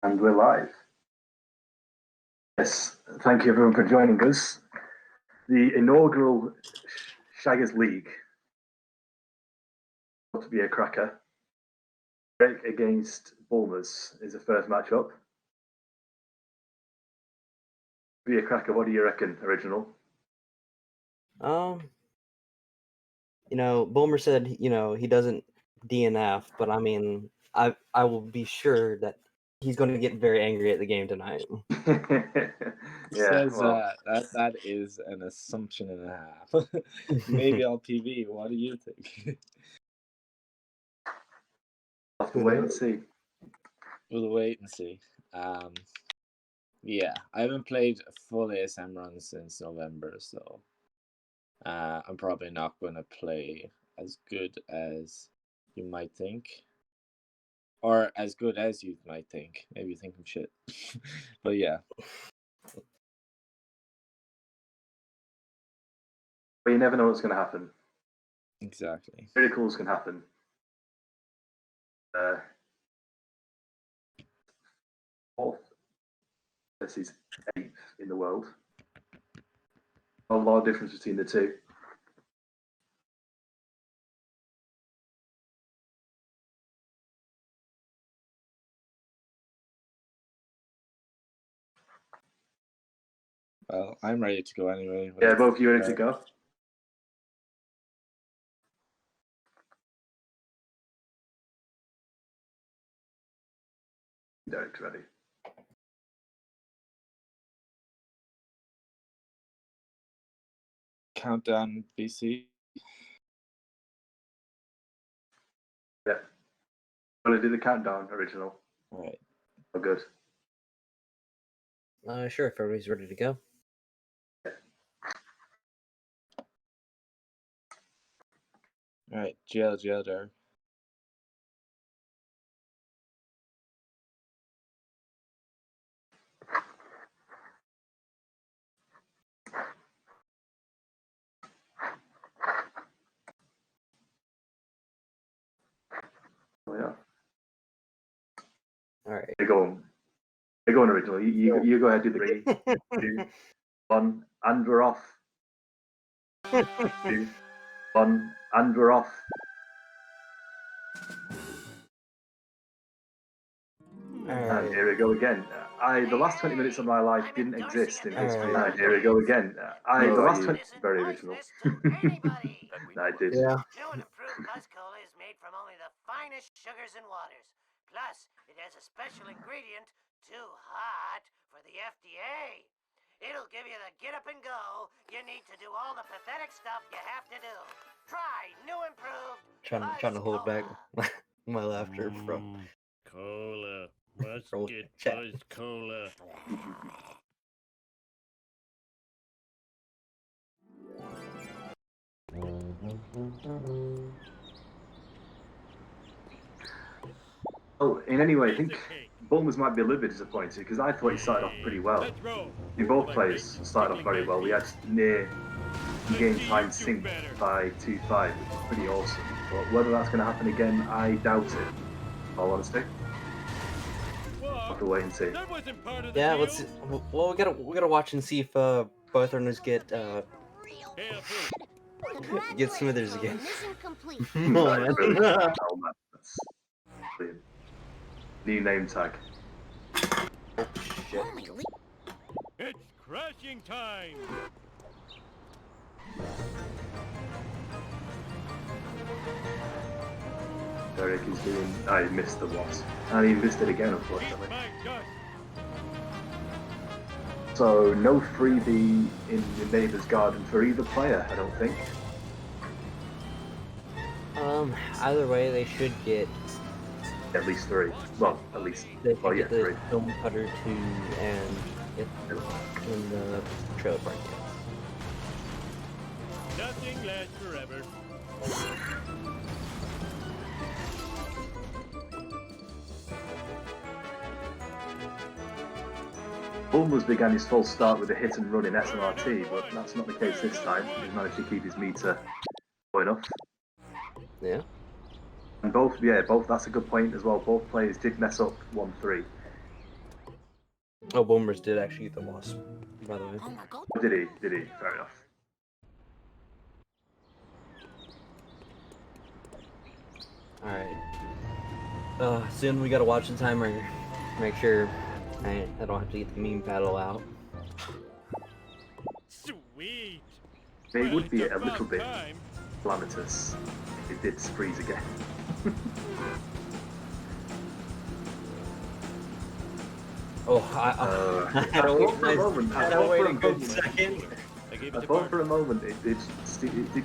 And we're live. Yes, thank you everyone for joining us. The inaugural Shaggers League ought to be a cracker. Derek against Bulmers is the first matchup. Be a cracker. What do you reckon, Original? Bulmer said, he doesn't DNF, but I mean, I will be sure that he's going to get very angry at the game tonight. Says that is an assumption and a half. Maybe on PV. What do you think? Have to wait and see. We'll wait and see. Yeah, I haven't played full ASM runs since November, so I'm probably not going to play as good as you might think. Or as good as you might think. Maybe you think I'm shit. But yeah. But you never know what's going to happen. Exactly. Miracles can happen. Fourth. This is 8th in the world. A lot of difference between the two. Well, I'm ready to go anyway. Yeah, both of you ready to go? Derek's ready. Countdown BC. Yeah. Want to do the countdown, Original? All right. Oh, good. Sure, if everybody's ready to go. Yeah. All right, jail, Derek. Oh, yeah. All right. You're going, Original. You go ahead, do the 3, 2, 1, and we're off. 2, 1, and we're off. And here we go again. The last 20 minutes of my life didn't exist in history. And here we go again. The last 20 very original. I did. Yeah. New and improved Buzz Cola is made from only the finest sugars and waters. Plus, it has a special ingredient, too hot for the FDA. It'll give you the get up and go you need to do all the pathetic stuff you have to do. Try new improved Trying to hold back my laughter from Cola. Let's get Buzz Cola. Well, in any way, I think Bulmers might be a little bit disappointed because I thought he started off pretty well. Both players started off very well. We had near game time sync by 2-5, which is pretty awesome. But whether that's going to happen again, I doubt it. In all honesty, we'll have to wait and see. Yeah, let's. Well, we gotta watch and see if both runners get Smithers again. Oh, man. That's brilliant. New name tag. Oh shit! It's crashing time. Derek is doing. I missed the wasp, and he missed it again, unfortunately. So no freebie in the neighbour's garden for either player, I don't think. Either way, they should get at least 3. Well, at least. They Well, yeah, get the 3. film cutter 2 and in the trailer park. Nothing lasts forever. Bulmers began his false start with a hit and run in SLRT, but that's not the case this time. He's managed to keep his meter low enough. Yeah. And both, that's a good point as well. Both players did mess up 1-3. Oh, Bulmers did actually get the loss, by the way. Oh my God. Did he? Did he? Fair enough. Alright. Soon we gotta watch the timer. Make sure I don't have to get the meme paddle out. Sweet. It Well, would be it's a little about bit time. calamitous if it did freeze again. Oh, I had to wait thought for a moment. I had to wait a good second. I gave I it to thought for Bart. a moment it did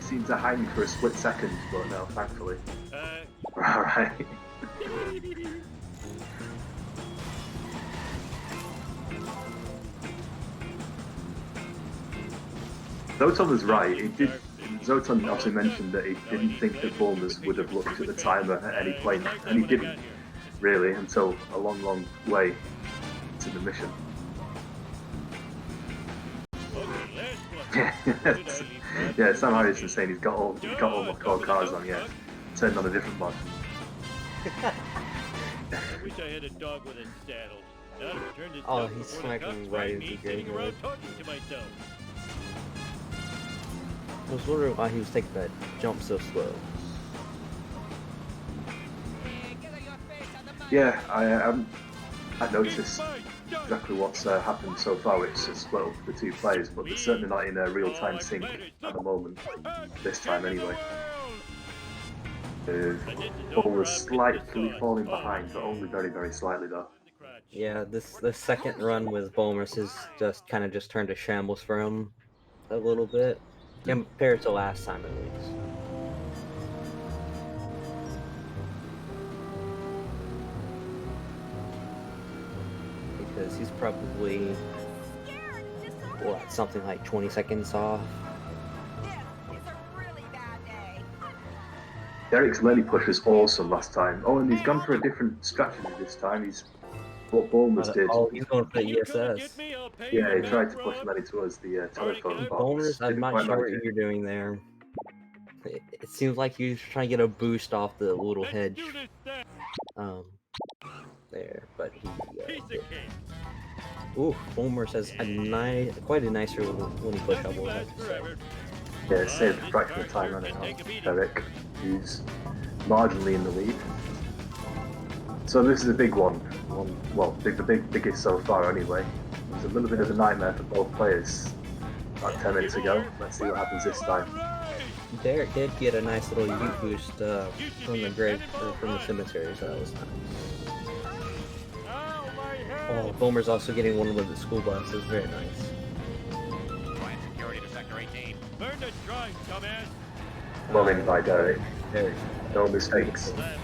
seem to hang for a split second, but no, thankfully. Alright. Zoton was right. Zoton also mentioned that he didn't think that Bulmers would have looked at the timer at any point, and he didn't really until a long, long way into the mission. Yeah, Sam Harrison's saying he's got all my core cars on. Yeah, turned on a different mod. I wish I had a dog with a saddle. I'd have turned his Oh, dog he's before the smacking cops right find into me Gary sitting around Miller. talking to myself. I was wondering why he was taking that jump so slow. Yeah, I noticed exactly what's happened so far, which has split up the two players, but they're certainly not in a real-time sync at the moment. This time, anyway. Ball was slightly falling behind, but only very, very slightly, though. Yeah, the second run with Bulmers has just kind of just turned to shambles for him a little bit compared to last time, at least. Because he's probably what, something like 20 seconds off. Derek's Lenny push was awesome last time. Oh, and he's gone for a different strategy this time. He's what Bulmers did. Oh, he's going for the ESS. Yeah, he tried to push Lenny towards the telephone box. Bulmers, I'm Didn't not quite sure what manage it. you're doing there. It seems like you're trying to get a boost off the little hedge. There, but he. Ooh, Bulmers has a quite a nicer little push up. Yeah, saved a fraction of time running out. Derek, who's marginally in the lead. So this is a big one. Well, the biggest so far anyway. It was a little bit of a nightmare for both players about 10 minutes ago. Let's see what happens this time. Derek did get a nice little ute boost from the from the cemetery, so that was nice. Oh, Bulmer's also getting one with the school bus. It's very nice. Quiet security to Sector 18. Burn the drive, dumbass. Well in by Derek. Derek. No mistakes. My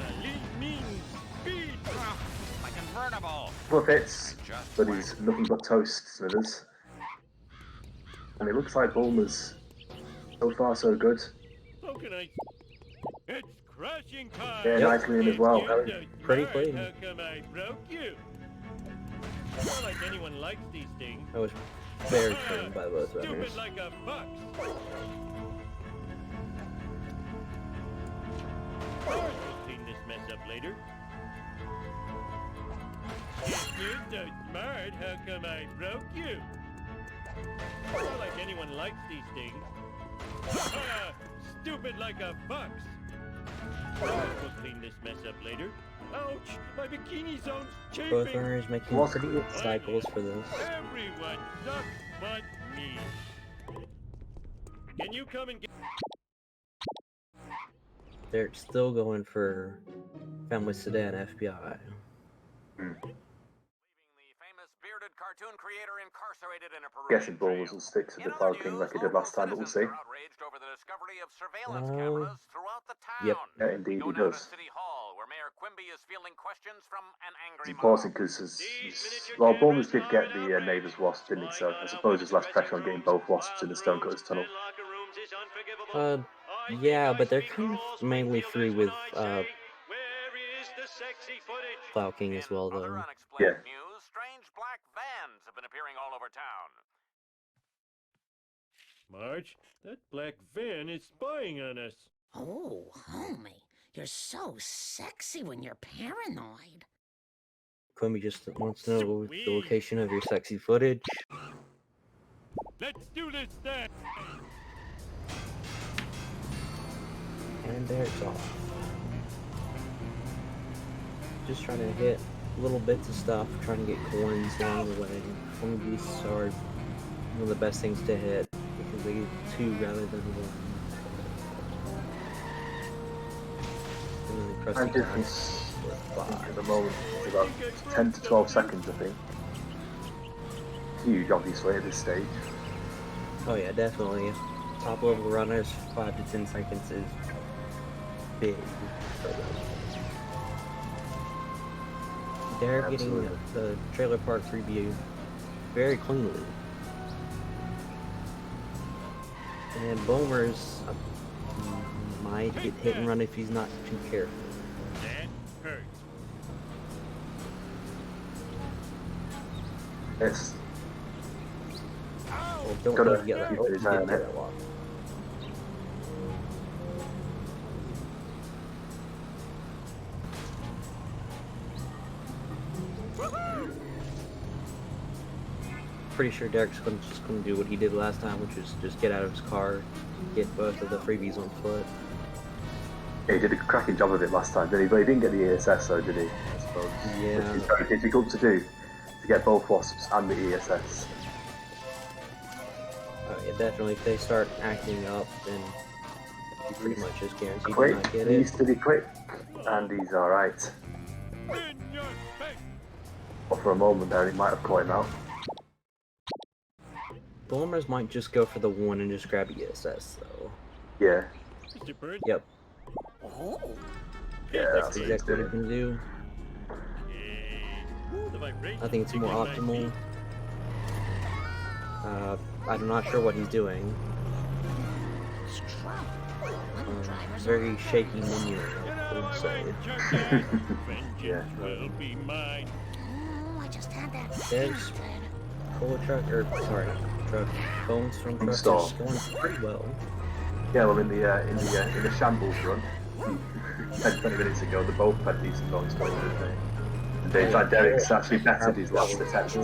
convertible. Couple of hits, but he's nothing but toast, Smithers. And it looks like Bulmer's so far so good. How can I? It's crashing time. Yeah, nicely in as well. Pretty clean. How come I broke you? Not like anyone likes these things. That was very clean by both runners. Stupid like a fox. We'll clean this mess up later. If you're so smart, how come I broke you? Not like anyone likes these things. Stupid like a fox. We'll clean this mess up later. Ouch! My bikini zone's chafing. Both runners making pretty good cycles for this. Everyone sucks but me. Can you come and get? They're still going for family sedan FBI. Bearded cartoon creator incarcerated in a Guessing Bulmers will stick to the Cloud King like he did last time, but we'll see. outraged over the discovery of surveillance cameras throughout the town. Yep. Yeah, indeed he does. City Hall, where Mayor Quimby is fielding questions from an angry It's important because well, Bulmers did get the neighbour's wasp, didn't he? So I suppose there's less pressure on getting both wasps in the Stonecutters tunnel. Yeah, but they're kind of mainly free with Cloud King as well, though. Yeah. News, strange black vans have been appearing all over town. Marge, that black van is spying on us. Oh, homie, you're so sexy when you're paranoid. Quimby just wants to know the location of your sexy footage. Let's do this thing. And there it's off. Just trying to hit little bits of stuff, trying to get coins along the way. Quimbies are one of the best things to hit because they get 2 rather than 1. Time difference at the moment is about 10 to 12 seconds, I think. Huge, obviously, at this stage. Oh yeah, definitely. Top level runners, 5 to 10 seconds is big. Derek getting the trailer park review very cleanly. And Bulmers might get hit and run if he's not too careful. That hurts. It's Well, don't Gotta need to get that. keep Oh, his he eye did on get it. that one. Pretty sure Derek's just gonna do what he did last time, which was just get out of his car, get both of the freebies on foot. Yeah, he did a cracking job of it last time, didn't he? But he didn't get the ESS, though, did he? I suppose. Yeah. Which is very difficult to do, to get both wasps and the ESS. Yeah, definitely. If they start acting up, then you pretty much just guaranteed to Quick, not get he it. needs to be quick, and he's alright. In your face. But for a moment there, he might have caught him out. Bulmers might just go for the 1 and just grab ESS, though. Yeah, Mr. Bird. Yep, yeah, that's that's what he's exactly what he's doing. gonna do. The vibration I think it's more kicking my optimal. feet. I'm not sure what he's doing. Very shaky menu, I would say. Yeah. Will be mine. Oh, I just had that. There's Cola Truck, or sorry, not truck. Bones from Truck is Stall. going pretty well. Yeah, well, in the shambles run, 10-20 minutes ago, they both had decent going stories, didn't they? And Dave and Derek's actually bettered his last attempt.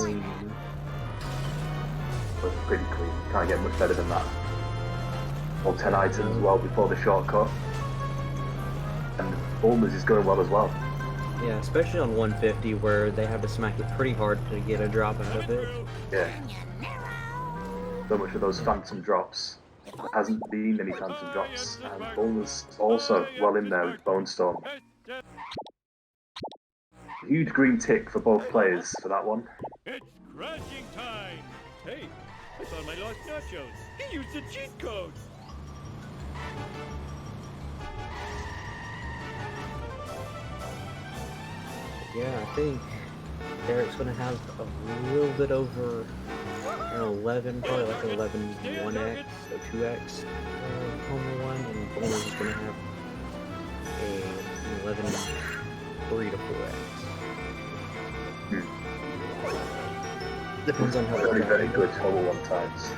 Was pretty clean. Can't get much better than that. All 10 items well before the shortcut. And Bulmers is going well as well. Yeah, especially on 150 where they have to smack it pretty hard to get a drop out of it. Yeah. So much of those phantom drops. There hasn't been any phantom drops. And Bulmers also well in there with Bone Storm. Huge green tick for both players for that one. It's crashing time. Hey, I found my lost nachos. He used the cheat codes. Yeah, I think Derek's gonna have a little bit over an 11, probably like an 11 1x, so 2x Homer 1, and Bulmers is gonna have an 11 3 to 4x. Depends on how Very, they're very going. good Homer 1 times.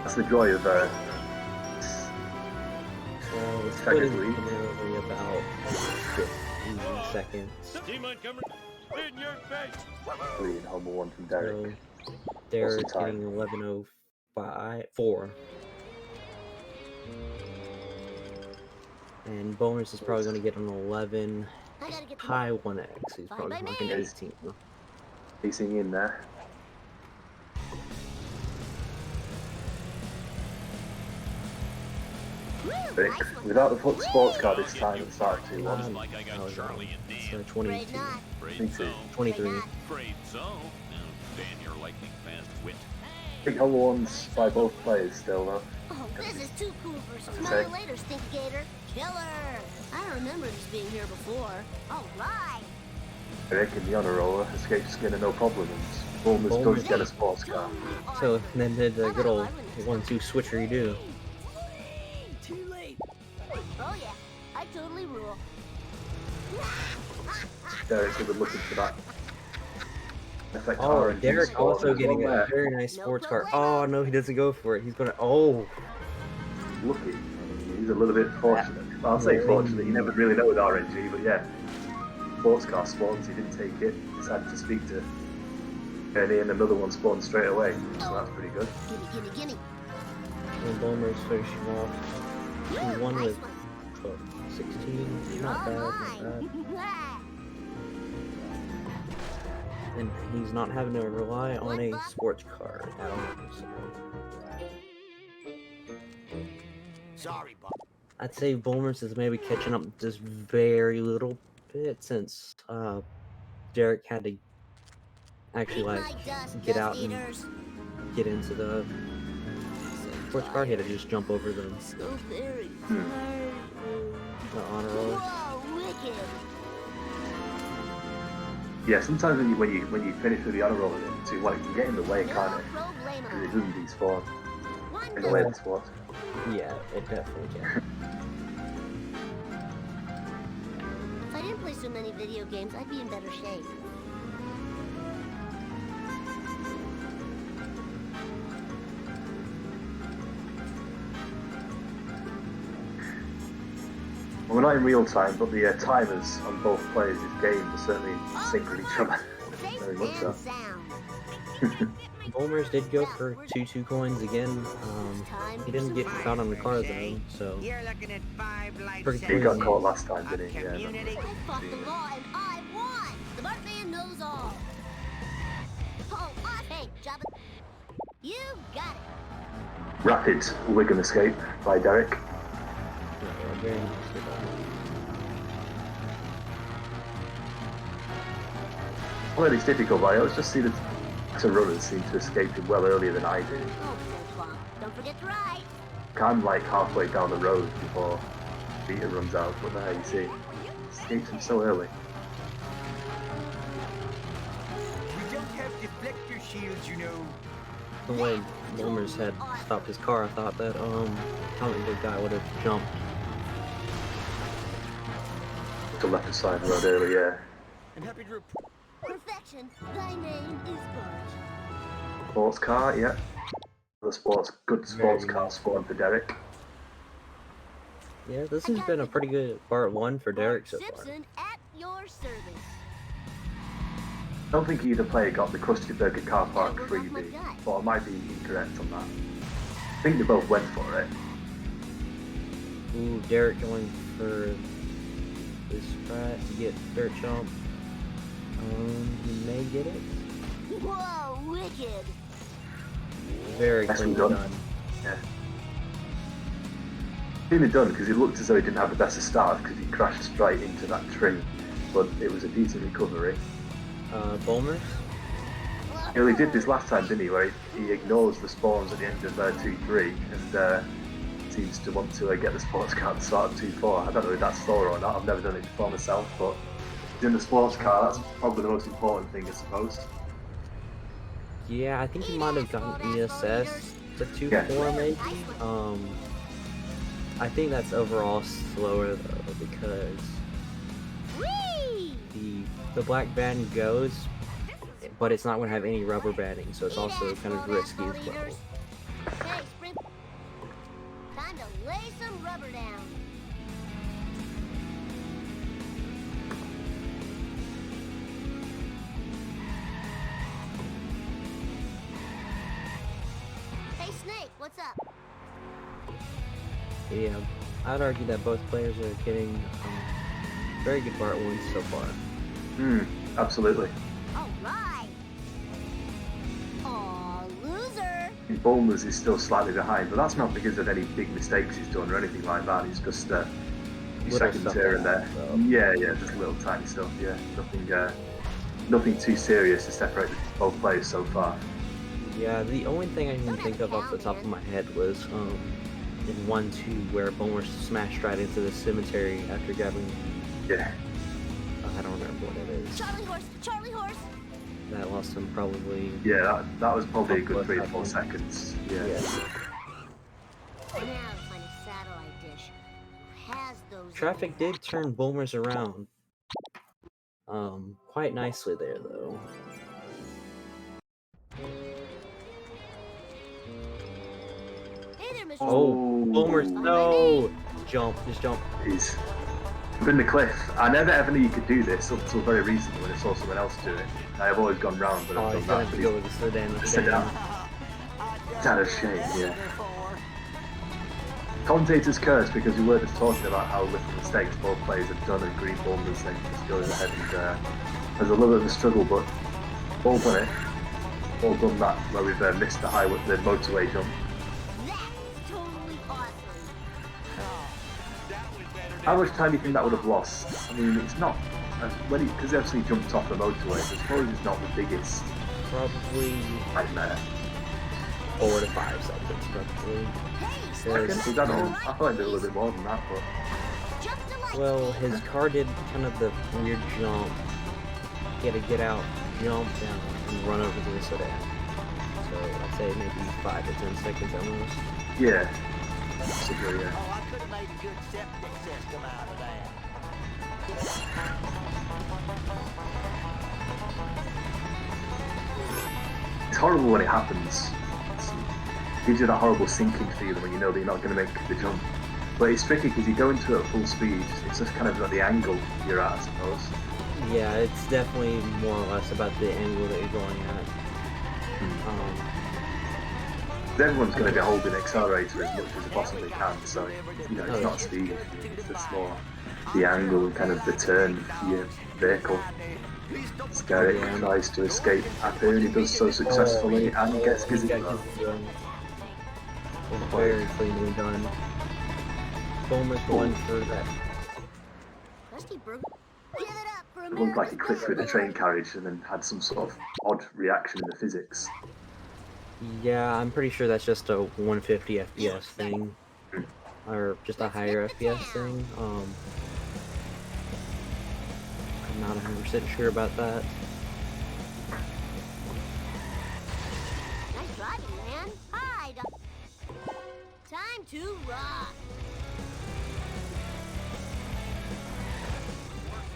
That's the joy of The split Second is lead. generally about 15 seconds. T. Montgomery, in your face. in Homer 1 from Derek. So Derek What's the time? getting 11:04. And Bonus is probably going to get an 11 I gotta get high 1x. He's probably Bye-bye, like an miss. 18. Piecing in there. Rick, without the foot sports car this time, it started 2-1. Looks like I got Oh, no. Charlie and It's Dan. 22. Afraid not. Afraid Me too. so. 23. Afraid so. Now, Dan, your lightning fast wit. Big Homer 1s by both players still, though. Oh, this is too cool for some. Okay. Smell you later, Stinky Gator. Killer! I don't remember this being here before. All right. Rick in the honor roller escaped Skinner no problem, and Bulmers Bulmers. does get a sports car. So then did the good old 1-2 switchery do. Too late. Oh yeah, I totally rule. Derek was looking for that. Effect Oh, orange Derek sport also as getting well a there. very nice sports car. Oh no, he doesn't go for it. He's gonna. Oh, Lucky. He's a little bit fortunate. I'll say fortunate. You never really know with RNG, but yeah. sports car spawns, he didn't take it. He decided to speak to Ernie, and another one spawned straight away. So that's pretty good. Gimme. Greenbulmers finishing off 2-1 with 16. Not bad, not bad. And he's not having to rely on a sports car at all. So. Sorry, Bob. I'd say Bulmers is maybe catching up just very little bit since Derek had to actually like get out and get into the sports car. He had to just jump over the honor roll. Whoa, wicked. Yeah, sometimes when you finish with the honor roll in too, well, it can get in the way, can't it? Because it doesn't despawn in the way of the sport. Yeah, it definitely can. If I didn't play so many video games, I'd be in better shape. Well, we're not in real time, but the timers on both players' games are certainly in sync with each other. Very much so. Bulmers did go for 2 coins again. He didn't get caught on the car though, so You're looking at 5 life Pretty He got clean. caught last time, didn't he? Yeah. community. I fought the law and I won! The Bart Man knows all! Oh, hey, Jabba. You got it! Rapid Wigan escape by Derek. yeah, very nice. Well, it's difficult, but I always just see the runners seem to escape him well earlier than I do. Oh, Bonk. Don't forget to ride! I'm like halfway down the road before Peter runs out, but there you see, escapes him so early. We don't have deflector shields, you know. The way Bulmers had stopped his car, I thought that comic book guy would have jumped. To left side road earlier, I'm happy to report. Perfection, thy name is Bart. Sports car, yeah. Good sports car spawn for Derek. Yeah, this has been a pretty good part 1 for Derek so far. Simpson at your service. I don't think either player got the Krusty Burger car park freebie, but I might be incorrect on that. I think they both went for it. Ooh, Derek going for this strat to get dirt jump. He may get it. Whoa, wicked! Very Nicely cleanly done. done. Yeah. Cleanly done because it looked as though he didn't have the best of start because he crashed straight into that tree, but it was a decent recovery. Bulmers? He only did this last time, didn't he, where he ignores the spawns at the end of 2-3 and seems to want to get the sports car at the start of 2-4. I don't know if that's Thor or not, I've never done it before myself, but in the sports car, that's probably the most important thing, I suppose. Yeah, I think he might have gotten ESS to 2-4 maybe. I think that's overall slower though because the black band goes, but it's not going to have any rubber banding, so it's also kind of risky as well. Hey, Sprint. Time to lay some rubber down. Hey, Snake, what's up? Yeah, I'd argue that both players are getting very good part 1 so far. Absolutely. All right. Aw, loser. Bulmers is still slightly behind, but that's not because of any big mistakes he's done or anything like that. It's just a few Little seconds stuff here and like there. that, so. Yeah, just little tiny stuff. Yeah, nothing too serious to separate both players so far. Yeah, the only thing I can think of off the top of my head was in 1-2 where Bulmers smashed right into the cemetery after grabbing. Yeah. I don't remember what it is. Charlie horse, Charlie horse. That lost him probably. Yeah, that was probably a good Couple 3 or of 4 seconds. Yeah. Now to find a satellite dish. Has those Traffic did turn Bulmers around. Quite nicely there though. Hey there, Mr. Oh, Bulmers, no! Jump, just jump. He's From the cliff. I never ever knew you could do this until very recently when I saw someone else do it. I've always gone round, but I've He's done gonna that. have to go with the sedan. Sit down. It's kind of a shame, yeah. Commentator's curse because we were just talking about how little mistakes both players have done, and Greenbulmers then just goes ahead and there's a little bit of a struggle, but all done it. All done that where we've missed the motorway jump. That's totally awesome. How much time do you think that would have lost? I mean, it's not because they actually jumped off the motorway. So I suppose it's not the biggest Probably nightmare. 4 to 5 seconds, probably. Is that all? I thought it'd be a little bit more than that, but Well, his car did kind of the weird jump. He had to get out, jump down, and run over to the sedan. So I'd say maybe 5 to 10 seconds almost. yeah, possibly, yeah. Oh, I could have made a good septic system out of that. It's horrible when it happens. It gives you that horrible sinking feeling when you know that you're not going to make the jump. But it's tricky because you go into it at full speed. It's just kind of like the angle you're at, I suppose. Yeah, it's definitely more or less about the angle that you're going at. Everyone's going to be holding the accelerator as much as they possibly can, so you know it's not speed. It's just more the angle and kind of the turn of your vehicle. Derek tries to escape up here and he does so successfully and gets busy. Very cleanly done. Bulmers going for that. Rusty broke. Give it up for It looked like he clipped through the train carriage and then had some sort of odd reaction in the physics. Yeah, I'm pretty sure that's just a 150 FPS thing. Or just a higher FPS thing. I'm not 100% sure about that. Nice driving, man. Hi, time to rock.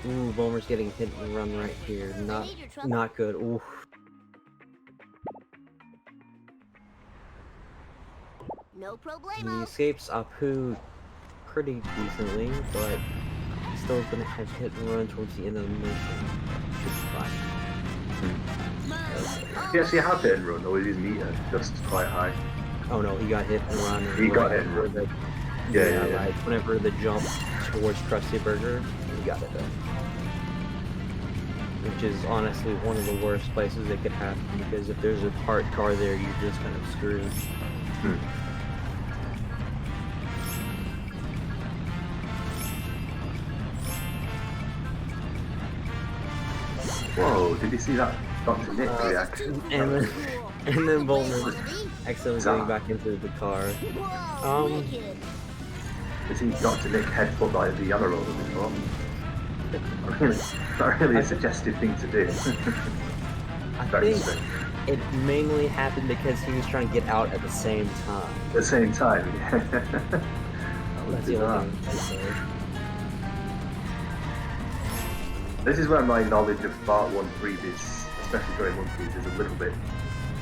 Ooh, Bulmer's getting hit and run right here. Not good. Ooh. No He problemo. escapes Apu pretty decently, but he's still gonna have hit and run towards the end of the mission. Should be fine. He actually had hit and run, or was his meter just quite high? Oh no, he got hit and run. He got hit and run. Yeah. Right. Whenever the jump towards Krusty Burger, he got it done. Which is honestly one of the worst places it could happen, because if there's a parked car there, you're just kind of screwed. Whoa, did you see that Dr. Nick reaction? And then Bulmer accidentally getting back into the car. Whoa, wicked. I've seen Dr. Nick headbutt like the other roller before. Not really a suggestive thing to do. I Very think strange. it mainly happened because he was trying to get out at the same time. At the same time, That's the only thing I can say. This is where my knowledge of Part 1 freezes, especially during monkeys, is a little bit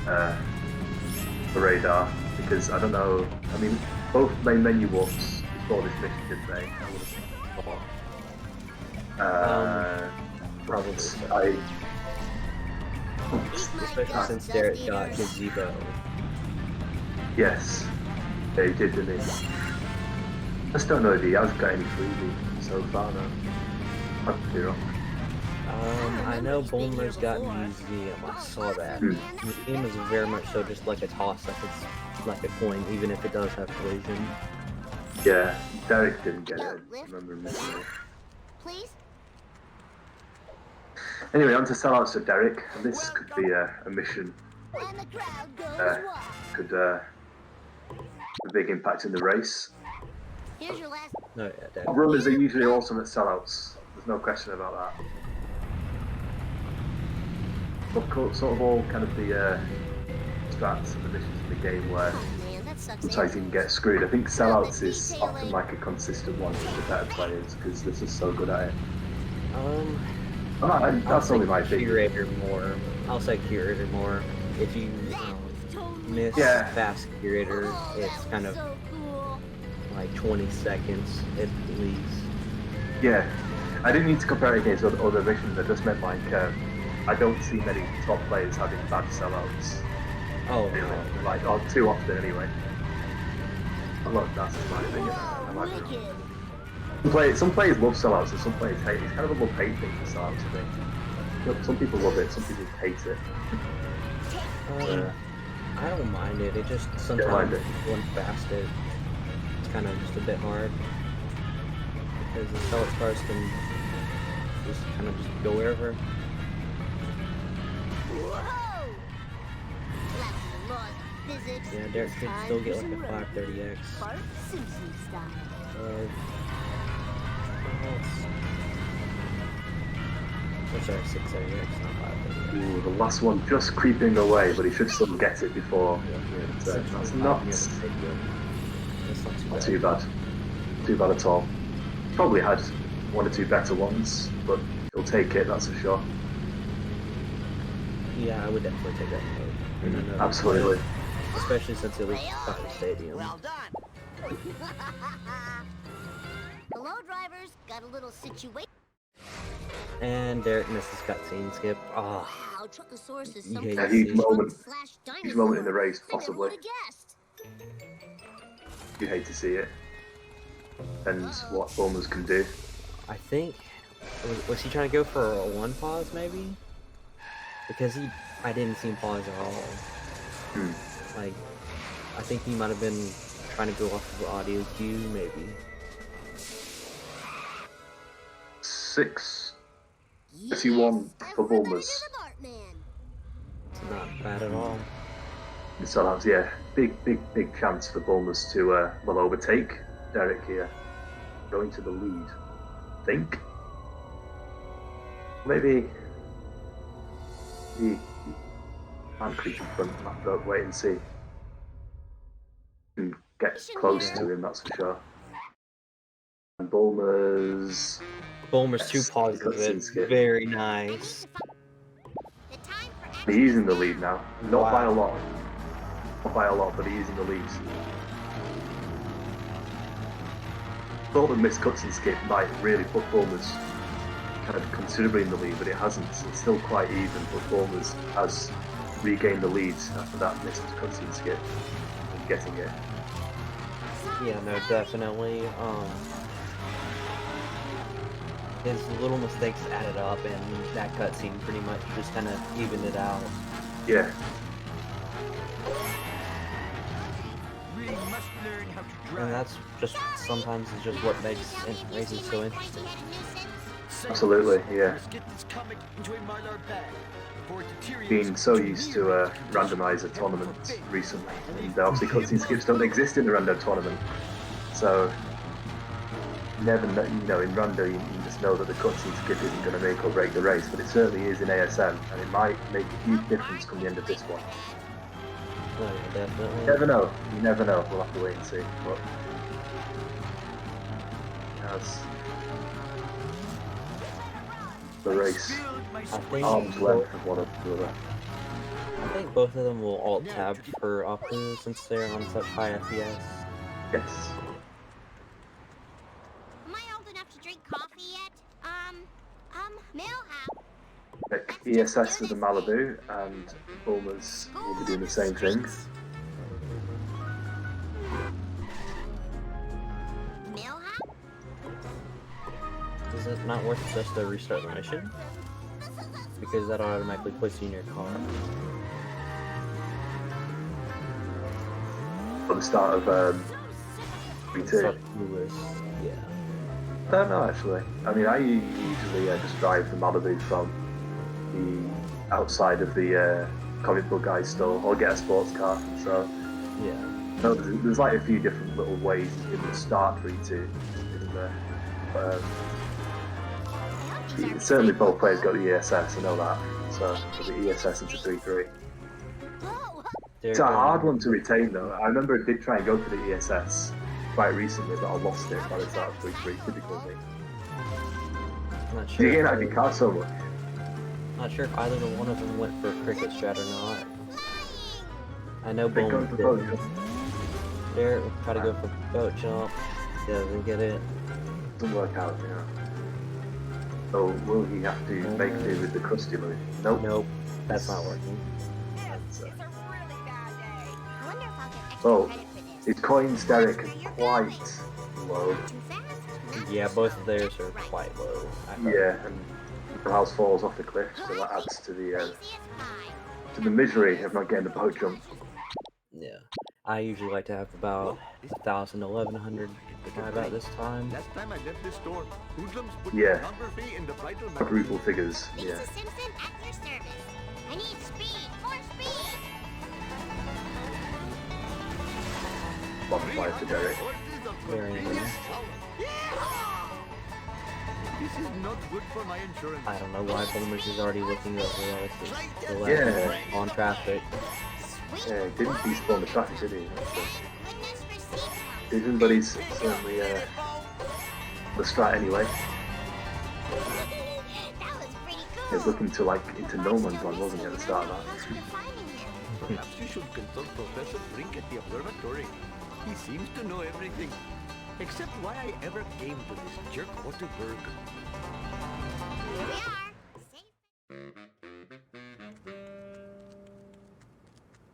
the radar, because I don't know, I mean, both main menu warps before this mission, didn't they? I would have thought. Probably. Especially since Derek got gazebo. Yes, yeah, he did, didn't he? I just don't know if he has got any freebie so far now. I could be wrong. I know Bulmer's got museum. I saw that. Museum is very much so just like a toss-up. It's like a coin, even if it does have collision. Yeah, Derek didn't get it. I remember missing it. Please? Anyway, on to sellouts for Derek. This could be a mission. And the crowd goes wild. Could a big impact in the race. Here's your last. No, yeah, Derek. Runners are usually awesome at sellouts. There's no question about that. But sort of all kind of the strats and the missions in the game where Oh man, that sucks. sometimes you can get screwed. I think sellouts is often like a consistent one for the better players because they're just so good at it. That's only my thing. Curator more. I'll say curator more. If you miss fast curator, it's kind of So cool. like 20 seconds at least. Yeah, I didn't need to compare it against other missions. I just meant like I don't see many top players having bad sellouts. Oh, Really, no. like too often anyway. Well, that's just my opinion. I Whoa, like it. wicked. Some players love sellouts and some players hate it. It's kind of a love-hate thing for sellouts, I think. Some people love it, some people hate it. I don't mind it. It just mind sometimes it. going fast it's kind of just a bit hard because the sellout cars can just kind of just go wherever. Whoa! That's the laws of physics. Yeah, Derek should still get like a 530X. Bart Simpson style. I'm sorry, 630X, not 530X. Ooh, the last one just creeping away, but he should still get it before. That's not That's not too bad. Too bad at all. Probably had one or two better ones, but he'll take it, that's for sure. Yeah, I would definitely take that note. Absolutely. Especially since it was by the stadium. Well done. Hello, drivers. Got a little situation. And Derek missed his cutscene skip. Oh, Wow, Truckosaurus is You some hate kind to of see it. truck/dinosaur. Huge moment in the race, I never possibly. would have guessed. You hate to see it. And what Bulmers can do. I think was he trying to go for a one pause maybe? Because I didn't see him pause at all. Like, I think he might have been trying to go off of the audio cue maybe. 6-31 for Bulmers. It's not bad at all. So that's, yeah, big chance for Bulmers to well overtake Derek here, going to the lead. Think maybe he can't creep in front of that, but wait and see. Can get close to him, that's for sure. And Bulmers 2 pauses it. Very nice. He's in the lead now. Not by a lot. Not by a lot, but he's in the lead. Thought the missed cutscene skip might really put Bulmers kind of considerably in the lead, but it hasn't. It's still quite even, but Bulmers has regained the lead after that missed cutscene skip and getting it. Yeah, no, definitely. His little mistakes added up, and that cutscene pretty much just kind of evened it out. Yeah. We must learn how to drive. And that's just sometimes it's just what makes racing so interesting. Absolutely, yeah. Let's get this comic into a Mylar bag before it deteriorates Been so into used to weird randomizer tournaments recently, and obviously cutscene skips don't exist in the random tournament, so never know, in rando you just know that the cutscene skip isn't going to make or break the race, but it certainly is in ASM, and it might make a huge difference come the end of this one. Oh, yeah, definitely. You never know. You never know. We'll have to wait and see. But as the race, I think arm's length of one of the other. I think both of them will alt tab for Apu since they're on such high FPS. Yes. Am I old enough to drink coffee yet? Millhouse. Like ESS with the Malibu, and Bulmers will be doing the same thing. Millhouse? Is it not worth it just to restart the mission? Because that automatically puts you in your car. At the start of V2. Yeah. I don't know actually. I mean, I usually just drive the Malibu from the outside of the comic book guy store, or get a sports car. So Yeah. no, there's like a few different little ways in the start V2, isn't there? But, certainly both players got the ESS, I know that. So the ESS into 3.3. Whoa! It's a hard one to retain though. I remember I did try and go for the ESS quite recently, but I lost it by the start of 3.3. Typical me. I'm not You sure. get out of your car so much. Not sure if either one of them went for a cricket strat or not. I know They go Bowman for did. both. Derek will try to go for boat jump. Doesn't get it. Doesn't work out, you know. So will he have to make do with the crusty loot? Nope. Nope, that's not working. It's a really bad day. I wonder if I'll get extra Oh, credit for this. his coins, Derek, are quite low. Too fast? Yeah, both of theirs are quite low. I thought. Yeah, and the house falls off the cliff, so that adds to Easy as pie. the misery of not getting the boat jump. Yeah. I usually like to have about 1,000 to 1,100 by about this time. Last time I left this store, hoodlums put Yeah. pornography in the vital Quadruple figures, yeah. Lisa Simpson at your service. I need speed. More speed. Bonfire for Derek. Very nice. This is not good for my insurance. I don't know why Bulmers is already looking over there. It's the Yeah. left on traffic. Sweet. Yeah, he didn't despawn the traffic, did he? Thank goodness for seatbelts. Didn't, but he's certainly the strat anyway. That was pretty cool. He was looking to like into no man's land, wasn't he, at the start of that? Thanks for finding him. Perhaps you should consult Professor Brink at the observatory. He seems to know everything. Except why I ever came to this jerk Waterberg. Here we are. Safe.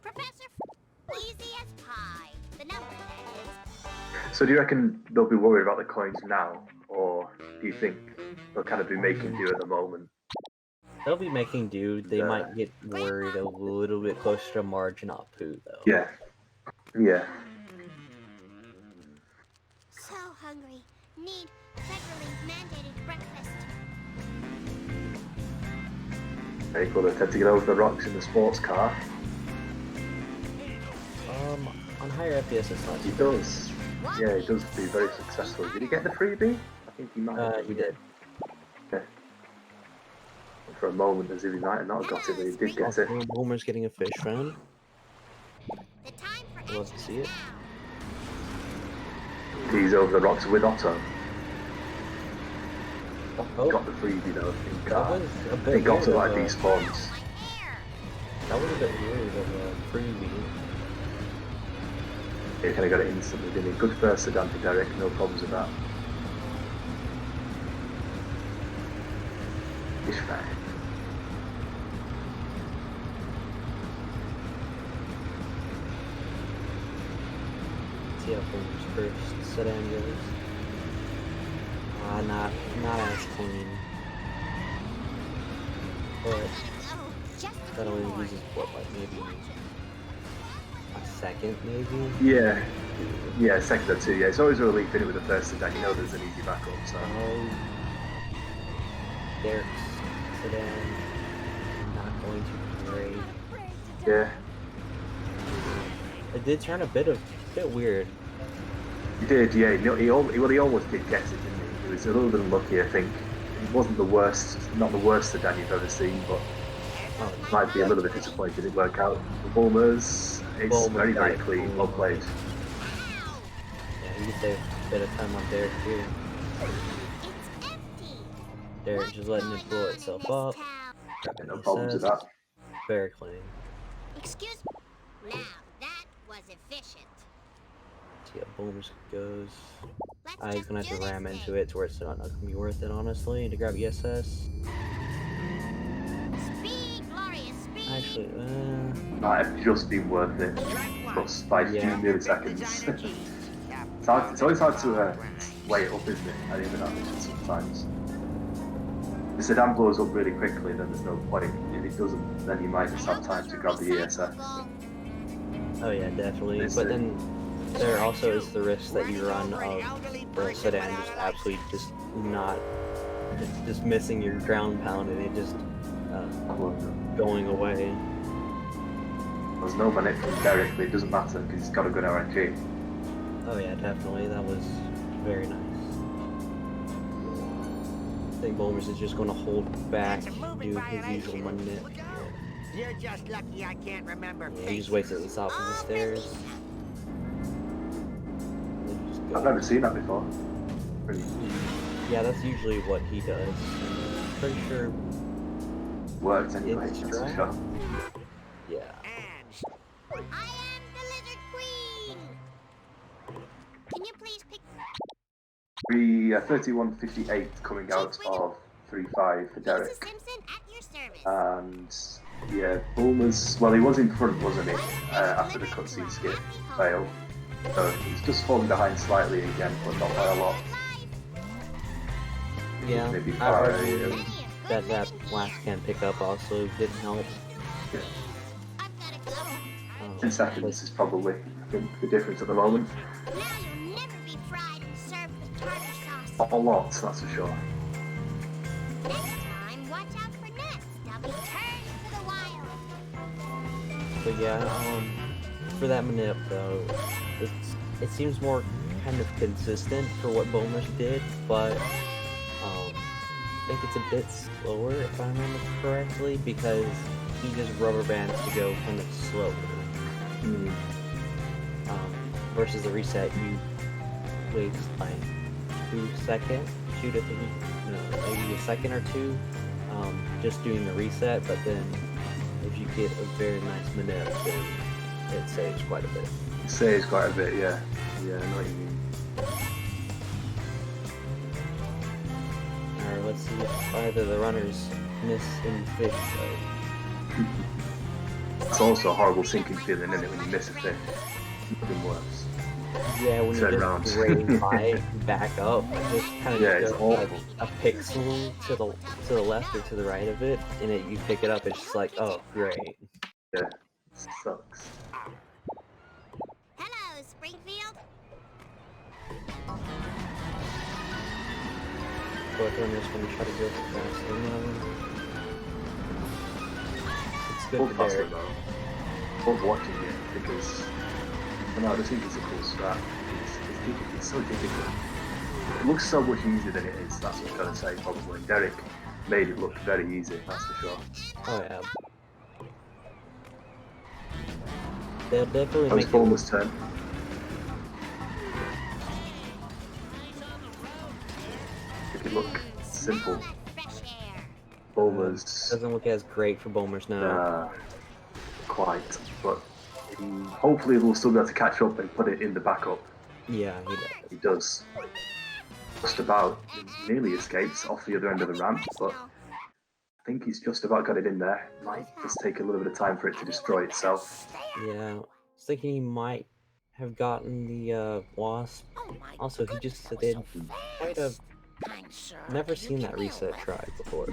Professor Easy as pie. The number, that is. So do you reckon they'll be worried about the coins now, or do you think they'll kind of be making do at the moment? They'll be making do. They Yeah. might get worried a little bit closer to margin Apu, though. Yeah. Yeah. So hungry. Need federally mandated breakfast. Very cool. They tend to get over the rocks in the sports car. On higher FPS, it's not He too does. Yeah, he does be very successful. Did he get the freebie? I think he might have. He did. Okay. For a moment, as if he might have not got it, but he did get it. Boomer's getting a fish friend. The time for Love to action see is it. now. He's over the rocks with Otto. Oh, Got the freebie though, I think. that was a I bit think weird. Otto like Of a, despawns. My hair. that was a bit weird of a freebie. He kind of got it instantly, didn't he? Good first sedan for Derek, no problems with that. He's fine. See how Boomer's first sedan goes. Not as clean. But Oh, just a that few only more. uses what, like maybe a second, maybe? Yeah. Yeah, second or two, yeah. It's always a relief in it with the first sedan, you know there's an easy backup, so. Oh, Derek's sedan not going to be great. Yeah. It did turn a bit weird. He did, yeah. He almost did get it, didn't he? He was a little bit unlucky, I think. It wasn't the worst, not the worst sedan you've ever seen, but Oh, might be a little bit disappointed it didn't work out. The Bulmers, it's Bulmers very, very got it. clean, well played. yeah, you can save a bit of time on Derek too. It's empty. Derek just letting it blow itself up. Yeah, no He problems with says. that. Very clean. Excuse me. Now, that was efficient. See how Boomers goes. Let's He's gonna just have to do ram this into thing. it to where it's not gonna be worth it, honestly, to grab ESS. Speed, glorious speed. Actually, Might have just been worth it, plus by a few Yeah. milliseconds. It's always hard to weigh it up, isn't it? I think that mission sometimes. If the sedan blows up really quickly, then there's no point. If it doesn't, then you might just have time to grab the ESS. oh yeah, definitely. It's But a- then there also is the risk that you run of the sedan just absolutely just not, just missing your ground pound and it just going away. There's no man from Derek, but it doesn't matter because he's got a good RNG. Oh yeah, definitely. That was very nice. I think Bulmers is just going to hold back, do his usual manip. You're just lucky I can't remember. Yeah, he just waits at the top of the stairs. And just I've go. never seen that before. Pretty Yeah, that's usually what he does. I'm pretty sure. worked anyway, It's that's for dry. sure. Yeah. I am the Lizard Queen. Can you please pick 3158 coming out of 3-5 for Mrs. Derek. Simpson at your service. And yeah, Bulmers, well, he was in front, wasn't he? After the cutscene skip failed. So he's just falling behind slightly again, but not by a lot. Yeah, Maybe I far argue that last can pick up also didn't help. Yeah. I've gotta go. 10 seconds is probably, I think, the difference at the moment. Now you'll never be fried and served with tartar sauce. Not a lot, that's for sure. Next time, watch out for nuts. They'll be turned to the wild. But yeah, for that manip though, it seems more kind of consistent for what Bulmers did, but I think it's a bit slower if I remember correctly because he just rubber bands to go kind of slower. Versus the reset, you wait like 2 seconds, 2 to 3, no, maybe a second or two, just doing the reset. But then if you get a very nice manip, then it saves quite a bit. It saves quite a bit, yeah. Yeah, I know what you mean. Alright, let's see if either of the runners miss any fish though. It's also a horrible sinking feeling, isn't it, when you miss a fish? Nothing worse. Yeah, when you Turn just around. grade by back up, just kind of Yeah, it's go like awful. a pixel to the left or to the right of it, and you pick it up. It's just like, oh, great. Yeah, it sucks. Hello, Springfield. Both runners going to try to go for faster. It's good Both for faster Derek. though. Both watching it because I just think it's a cool strat. It's so difficult. It looks so much easier than it is. That's what I'm trying to say. Probably Derek made it look very easy. That's for sure. Oh yeah. They'll definitely That was make it. Bulmer's turn. Make it look simple. Fresh air. Bulmer's Doesn't look as great for Bulmers now. quite, but hopefully we'll still be able to catch up and put it in the backup. Yeah, he does. He does. Just about nearly escapes off the other end of the ramp, but I think he's just about got it in there. Might just take a little bit of time for it to destroy itself. Yeah, I was thinking he might have gotten the wasp. Also, he just did quite a. Never seen that reset try before.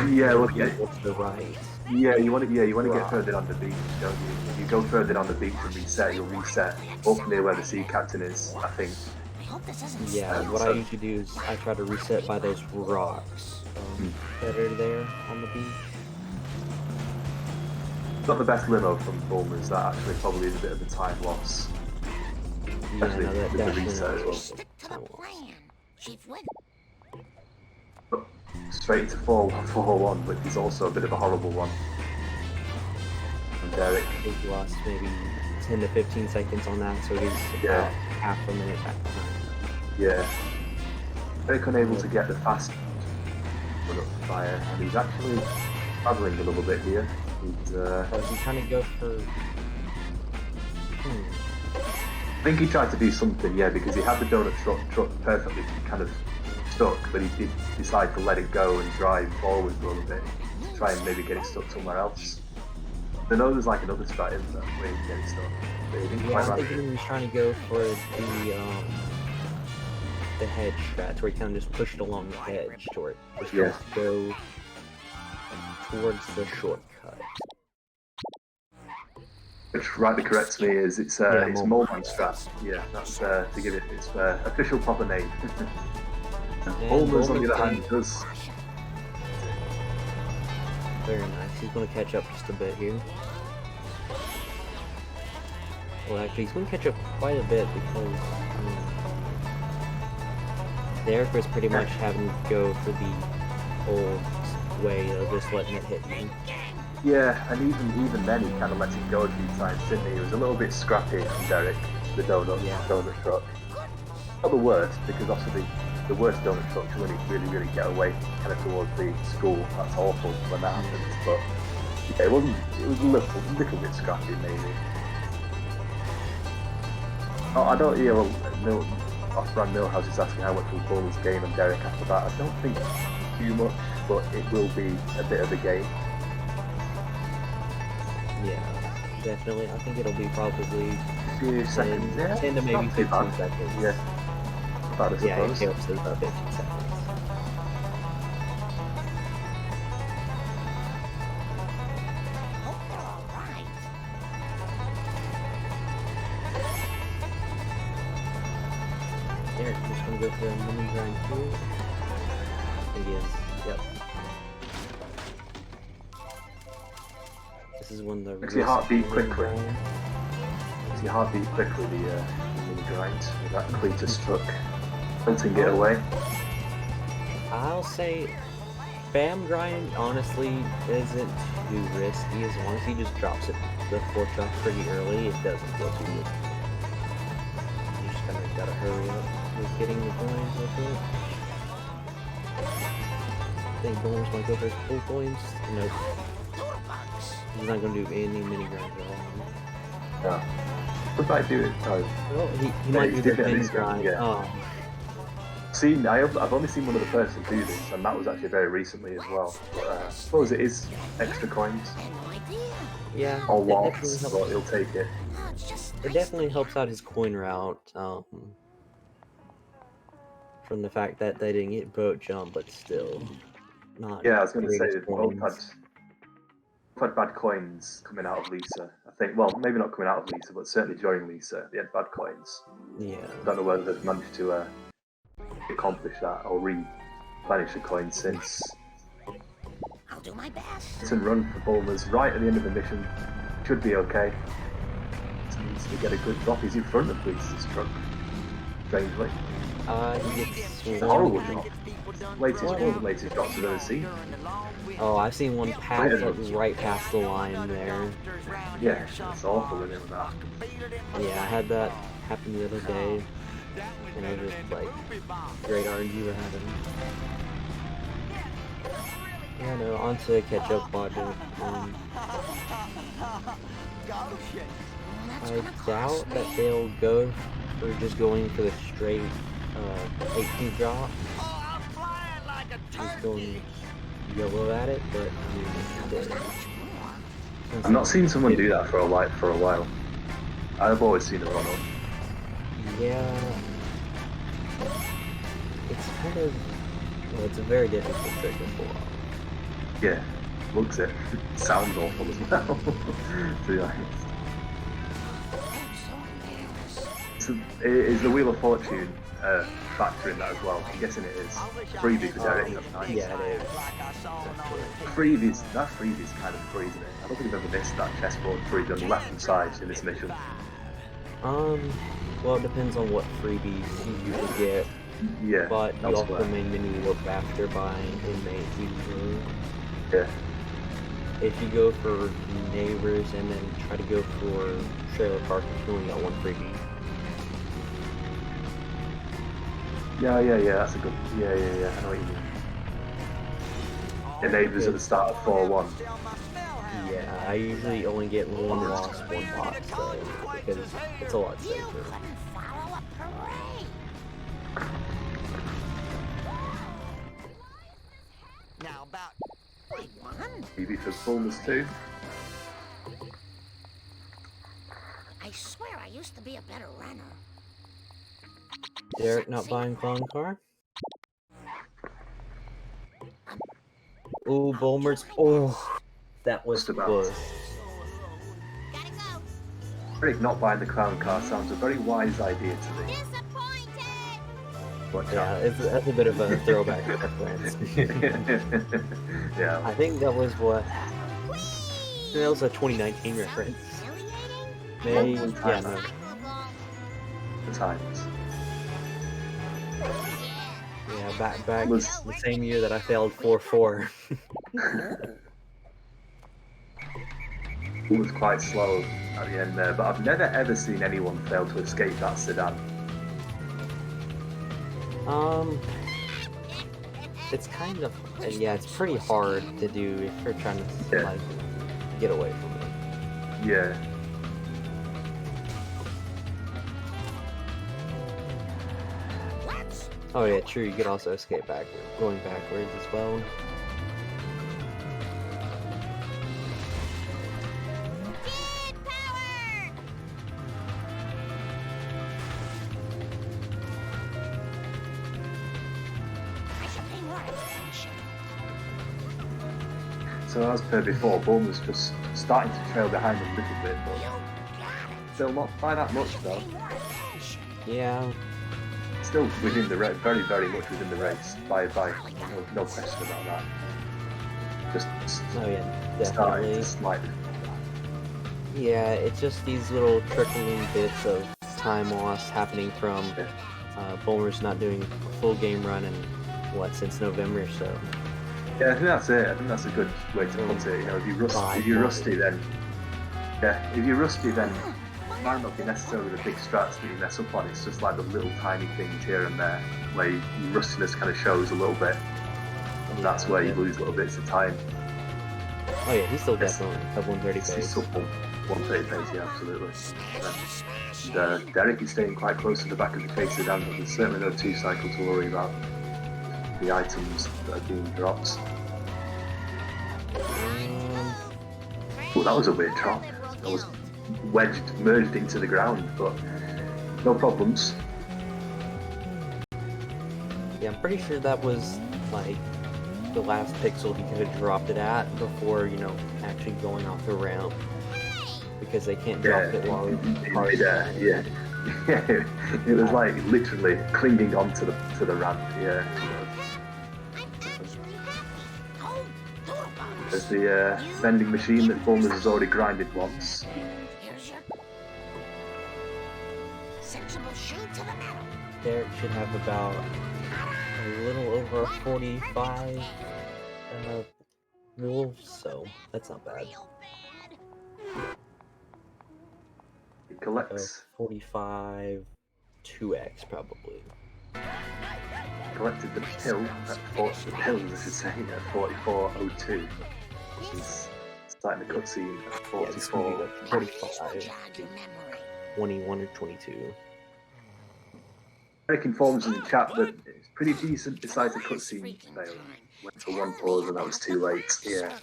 Yeah, well, yeah, To the right. you want to get further on the beach, don't you? If you go further on the beach and reset, you'll reset up near where the sea captain is, I think. Yeah, what I usually do is I try to reset by those rocks that are there on the beach. Not the best limo from Bulmers, that actually probably is a bit of a time loss. Yeah, Especially no, that with the definitely reset as well. Stick to the plan. Chief Wiggle. Straight to 4-1, which is also a bit of a horrible one. And Derek, I think he lost maybe 10 to 15 seconds on that, so he's Yeah. about half a minute back behind. yeah, Derek unable to get the fast run up the fire, and he's actually travelling a little bit here. He's, Is he trying to go for... I think he tried to do something, yeah, because he had the donut truck perfectly kind of stuck, but he did decide to let it go and drive forward a little bit to try and maybe get it stuck somewhere else. I know there's like another strat, isn't there, where you can get it stuck. But he didn't Yeah, quite I'm manage thinking it. he was trying to go for the hedge strat, where he kind of just pushed along the hedge to where it was Yeah. supposed to go towards the shortcut. Which rightly corrects me is it's Moleman strat. Yeah, that's to give it its official proper name. And Bulmers on the other Bulmer's hand does. very nice. He's going to catch up just a bit here. Well, actually, he's going to catch up quite a bit because Derek was pretty much having to go for the old way of just letting it hit you. Yeah, and even then he kind of let it go a few times, didn't he? It was a little bit scrappy from Derek, the donut truck. Not the worst, because obviously the worst donut truck to really get away kind of towards the school. That's awful when that happens, but yeah, it was a little bit scrappy maybe. Oh, I don't, off-brand Millhouse is asking how much will Bulmers gain on Derek after that. I don't think too much, but it will be a bit of a game. Yeah, definitely. I think it'll be probably Few 10, seconds, yeah. 10 to maybe Not too 15 bad. seconds. Yeah, about I Yeah, suppose. it counts as about 15 seconds. Hope they're all right. Derek, I'm just gonna go for a mini grind too. It is. Yep. This is when the Makes your heart beat mini quickly. grind- Makes your heart beat quickly, the mini grind with that Cletus truck tilting it away. I'll say spam grind honestly isn't too risky as long as he just drops it the 4 chunk pretty early. It doesn't feel too good. You just kinda gotta hurry up with getting the coins with it. I think Bowlers might go for his full coins. Nope. He's not gonna do any mini grinds at all. Yeah. What might do it? Oh, Well, he Yeah, might he do did the it at mini least, grind. yeah. I've only seen one other person do this, and that was actually very recently as well. But, I suppose it is extra coins I had no idea. Yeah, or it definitely lots, helps. but he'll take it. Oh, it's just It definitely helps out his coin route, from the fact that they didn't get boat jump, but still not. Yeah, I was going to say greatest both coins. had bad coins coming out of Lisa. I think, well, maybe not coming out of Lisa, but certainly during Lisa, they had bad coins. Yeah, I don't know whether they've managed to accomplish that or replenish the coins since. I'll do my best. Hit and run for Bulmers right at the end of the mission. Should be okay. Just needs to get a good drop. He's in front of Lisa's truck. Strangely. he gets It's a horrible drop. One of the latest drops I've ever seen. Oh, I've seen one pass right past the line there. Yeah, it's awful in that. Yeah, I had that happen the other day, and I was just like, great RNG we're having. Yeah, no, on to catch up quadrant. I doubt that they'll go for just going for the straight 18 drop. Just going yellow at it, but I mean, I've not seen someone do that for a while. I've always seen it run up. Yeah, it's kind of, well, it's a very difficult trick to pull off. Yeah, looks it. Sounds awful as well. To be honest. Is the Wheel of Fortune factor in that as well? I'm guessing it is. Freebie for Derek, that's nice. Yeah, it is. That freebie's kind of free, isn't it? I don't think I've ever missed that chessboard freebie on the left hand side in this mission. Well, it depends on what freebies you usually get, Yeah, but you elsewhere. also may mini look after buying inmate usually. Yeah. If you go for neighbors and then try to go for trailer park, you only got one freebie. Yeah, that's a good. Yeah, I know what you mean. The neighbours at the start of 4-1. Yeah, I usually only get one loss, one pot, so because it's a lot You safer. couldn't follow a parade. Now about 41. Maybe for Bulmers too. I swear I used to be a better runner. Derek not buying clown car? Ooh, Bulmers. Oh, that was Just about. close. Gotta go. Derek not buying the clown car sounds a very wise idea to me. Disappointed. But Yeah, that's a bit of a throwback reference. yeah. I think that was what. That was a 2019 reference. Maybe, yeah, no. The times. Yeah, back Was- the same year that I failed 4-4. It was quite slow at the end there, but I've never ever seen anyone fail to escape that sedan. It's kind of, yeah, it's pretty hard to do if you're trying to, Yeah. like, get away from it. Yeah. Oh yeah, true. You could also escape backward, going backwards as well. Kid power! I should pay more attention. So as per before, Bulmer's just starting to trail behind a little bit, but You got it. still not by that much though. Pay more attention. Yeah. Still within the race, very, very much within the race. By no question about that. Just Oh yeah, starting definitely. to slightly. Yeah, it's just these little trickling bits of time lost happening from Bulmer's not doing a full game run in since November, so Yeah, I think that's it. I think that's a good way to put it. You know, if you're rusty, then if you're rusty, then it might not be necessarily the big strats that you mess up on. It's just like the little tiny things here and there where your rustiness kind of shows a little bit, and that's where you lose little bits of time. oh yeah, he's still definitely sub 130 It's pace. sub 130 pace, yeah, absolutely. And Derek is staying quite close to the back of the case down, but there's certainly no 2-cycle to worry about the items that are being dropped. Oh, that was a weird drop. That was merged into the ground, but no problems. Yeah, I'm pretty sure that was like the last pixel he could have dropped it at before, you know, actually going off the ramp. Because they can't drop it while cars yeah. It was like literally clinging onto the ramp, yeah. I'm actually happy. Oh, There's the vending machine that Bulmer's has already grinded once. here's your sensible shoe to the metal. Derek should have about a little over 45 wolves, so that's not bad. Real bad. It collects 45 2x probably. collected the pill at 40 pills, I should say, at 44:02. Which is starting the cutscene at Yeah, it's gonna be 44. like 45, 21 or 22. Eric informs in the chat that it's pretty decent besides the cutscene fail. Went for one pause and that was too late. Yeah.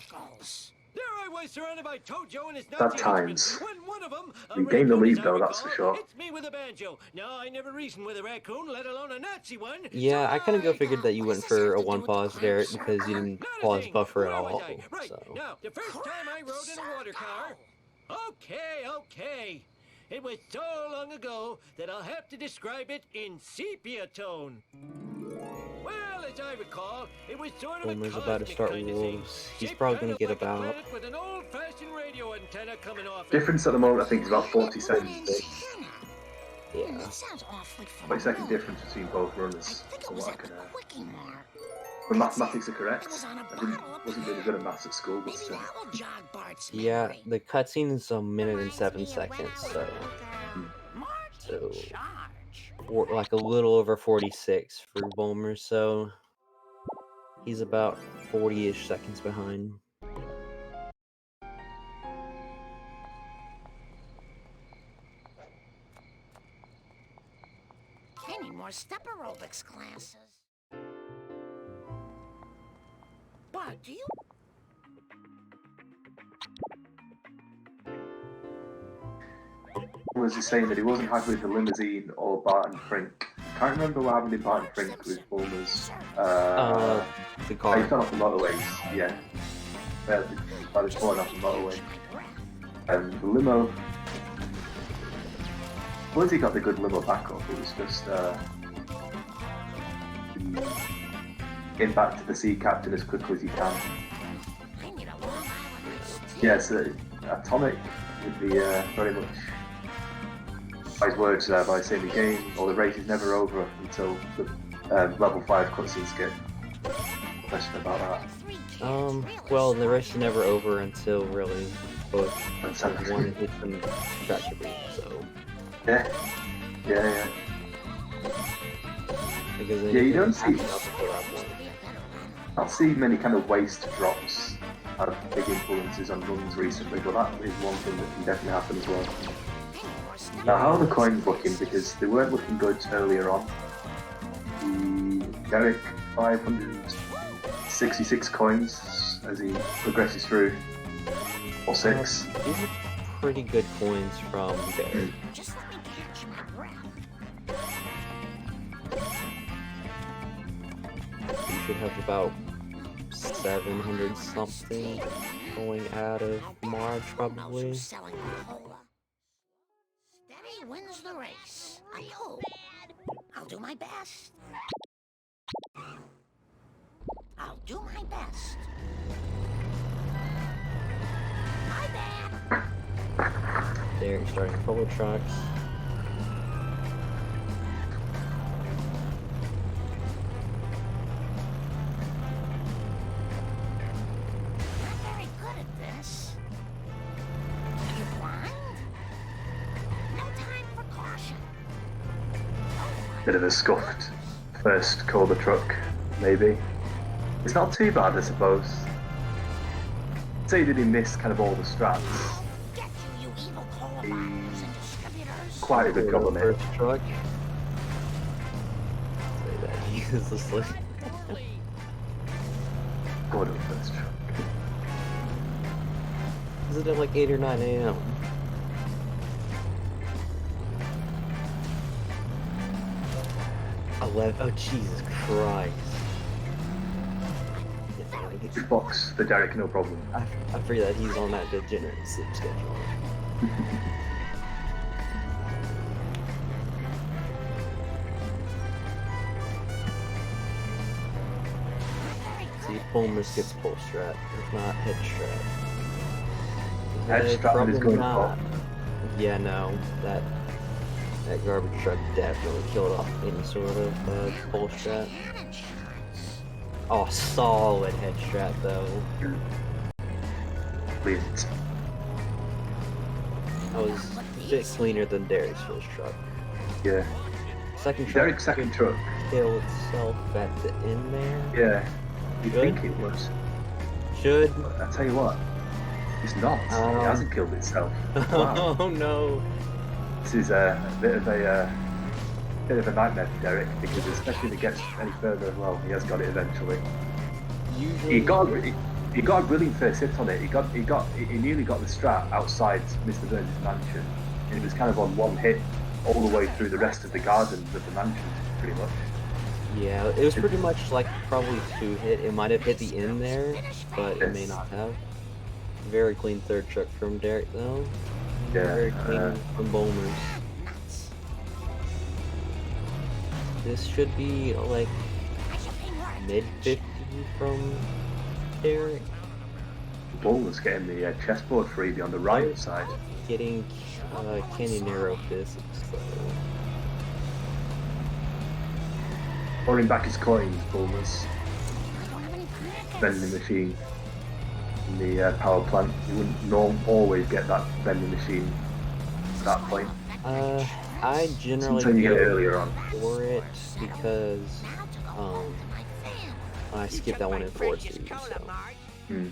There I was surrounded by Tojo and his Bad Nazi times. henchmen, when one of them, We gained the lead though, that's for sure. It's me with a banjo. Now I never reasoned with a raccoon, let alone a Nazi one. Yeah, I kind of go figured that you went for a one pause, Derek, because you didn't Not a pause thing. buffer at Where all. was I? Right. So Now, the first time I rode in a water car. Okay. It was so long ago that I'll have to describe it in sepia tone. Well, as I recall, it was sort of Bulmer's a about to cosmic start kind of thing. wolves. He's Shaped probably kind gonna of get like a about planet with an old-fashioned radio antenna coming off it. Difference at the moment, I think, is about 40 seconds. yeah. That sounds awfully 40-second difference between both runners. I think it From was what I a can, quickie mark. the mathematics are correct. It was on a I wasn't really good at maths at school, but Maybe still. that will jog Bart's Yeah, memory. the cutscene is a minute and Reminds 7 me of when I seconds, was so Martin So- Charge. or like a little over 46 for Bulmer, so he's about 40-ish seconds behind. I need more step aerobics classes. Bart, do you? Was he saying that he wasn't happy with the limousine or Barton Frink? Can't remember what happened in Barton Frink with Bulmer's. The He car. fell off the motorways, yeah. By the falling off the motorway. And the limo. Once he got the good limo back up, it was just getting back to the sea captain as quickly as you can. I need a Long Island iced tea. Yeah, so Atomic would be very much wise words there by saying the game or the race is never over until the level 5 cutscenes get question about that. Well, the race is never over until really both That's one hits from tragedy, so Yeah. because Yeah, you don't see- up until that point. I don't see many kind of waste drops out of big influences on runs recently, but that is one thing that can definitely happen as well. Now, how are the coins looking? Because they weren't looking good earlier on. Derek, 566 coins as he progresses through. Or 6. These are pretty good coins from Derek. Just let me catch my breath. You should have about 700 something going out of March, probably. Selling cola. Steady wins the race. I hope. I'll do my best. I'll do my best. My bad. Derek starting polo trucks. Not very good at this. You blind? No time for caution. Bit of a scuffed first Cobra truck, maybe. It's not too bad, I suppose. Say did he miss kind of all the straps. Get you, you evil cola He's buyers and distributors. quite a good job on it. First truck. Say that uselessly. Good on first truck. Is it at like 8 or 9 a.m.? Oh, Jesus Christ. Box for Derek, no problem. I figured that he's on that degenerate sleep schedule. See, Bulmers gets pull strap, if not head strap. Head strap Probably is going not. Yeah, no, that garbage truck definitely killed off any sort of pull strap. Oh, solid head strap though. Brilliant. That was a bit cleaner than Derek's first truck. Yeah. Second truck Derek's second truck. kill itself at the end there. Yeah. You Good. think it was. Should. But I tell you what, it's not. It hasn't killed itself. Wow. Oh no. This is a bit of a nightmare for Derek, because especially if it gets any further as well, he has got it eventually. Usually He got a brilliant first hit on it. He nearly got the strat outside Mr. Burns' mansion, and it was kind of on one hit all the way through the rest of the gardens of the mansion, pretty much. Yeah, it was pretty much like probably 2 hit. It might have hit the end there, but it may not have. Very clean third truck from Derek though. Yeah, Very clean from Bulmers. This should be like mid 50 from Derek. Bulmer's getting the chessboard freebie on the right side. Getting Canyon Arrow physics though. Pouring back his coins, Bulmer's. Vending machine in the power plant. You wouldn't always get that vending machine at that point. I generally Sometimes you get it go earlier on. for it because I skipped that one in 4 too. So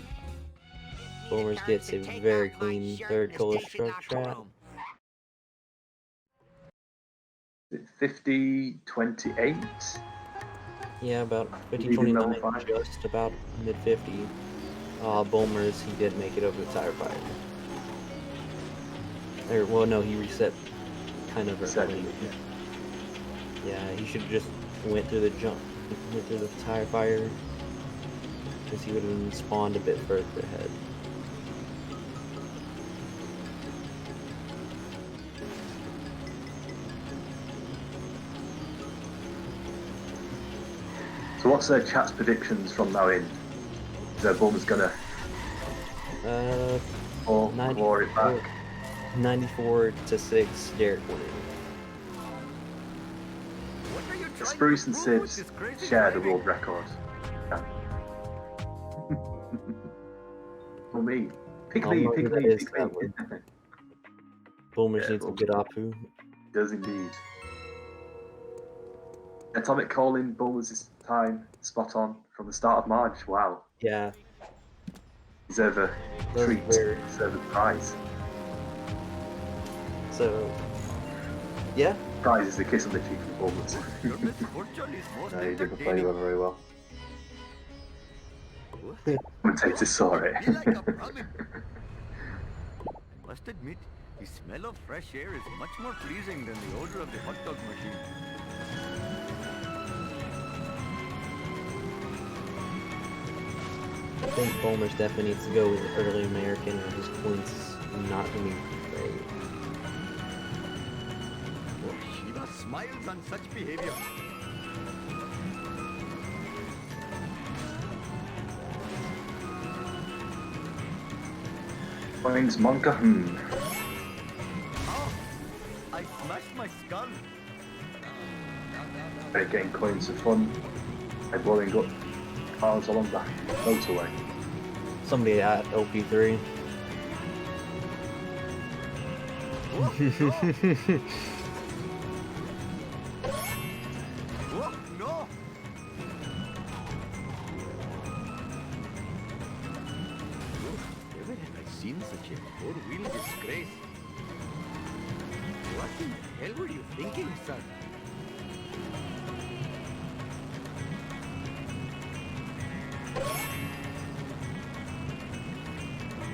Bulmers gets a very clean third cola truck trap. 50-28. Yeah, about Leading 50-29, level 5. just about mid 50. Bulmers, he did make it over the tire fire. Well, no, he reset kind of early. Yeah, he should have just went through the went through the tire fire, because he would have spawned a bit further ahead. So what's their chat's predictions from now in? Is their Bulmer's gonna claw it back? 94-6, Derek winning. Spruce and Sibs share the world record. Yeah. For me. Pick me. Bulmers Yeah, needs a good Apu. Does indeed. Atomic calling, Bulmer's time, spot on from the start of March. Wow. Yeah. Deserve a Those treat, were- deserve a prize. So, yeah, Prize is a kiss on the cheek performance. Your misfortune is most No, he didn't play entertaining. very well. What? Commentators saw it. Feel like a promise. I must admit, the smell of fresh air is much more pleasing than the odor of the hot dog machine. I think Bulmers definitely needs to go with early American, or his points not going to be great. Shiva smiles on such behavior. Finds Monka. Oh, I smashed my skull. They're getting coins for fun. By blowing up cars along the motorway. Somebody at LP3. Oh, no! Never have I seen such a four-wheel disgrace. What in the hell were you thinking, son?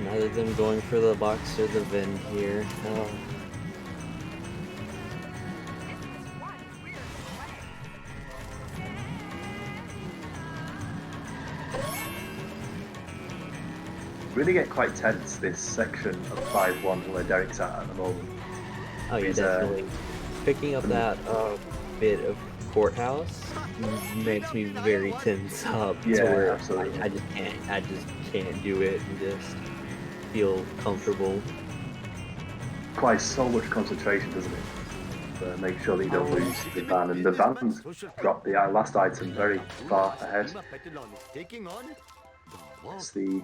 Neither of them going for the box or the Vin here. Oh. Really get quite tense this section of 5-1 where Derek's at the moment. Oh yeah, He's, definitely. Picking up that bit of courthouse makes me very tense up to Yeah, where absolutely. I just can't do it and just feel comfortable. Requires so much concentration, doesn't it? To make sure that you don't lose the van, and the van's dropped the last item very far ahead. It's the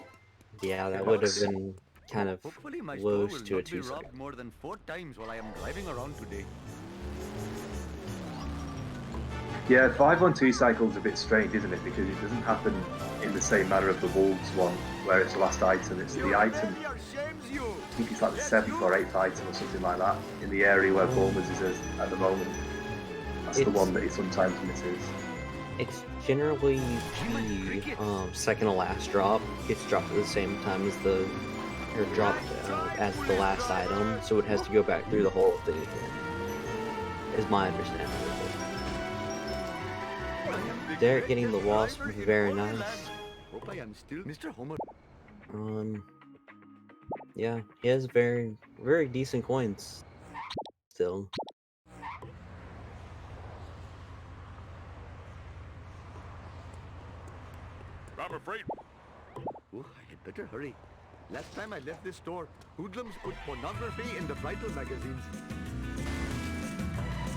Yeah, that would have been kind of Hopefully my store close will to a not be 2-second. robbed more than 4 times while I am driving around today. Yeah, 5-1-2 cycle's a bit strange, isn't it? Because it doesn't happen in the same manner of the Wolves one, where it's the last item. It's the item. I think it's like the 7th or 8th item or something like that in the area where Bulmers is at the moment. That's the one that he sometimes misses. It's generally the second to last drop gets dropped at the same time as the dropped as the last item, so it has to go back through the whole thing again. Is my understanding of it. Derek getting the wasp, very nice. Hope I am still Mr. Homer. Yeah, he has very decent coins still. I'm afraid. Oh, I had better hurry. Last time I left this store, hoodlums put pornography in the bridal magazines.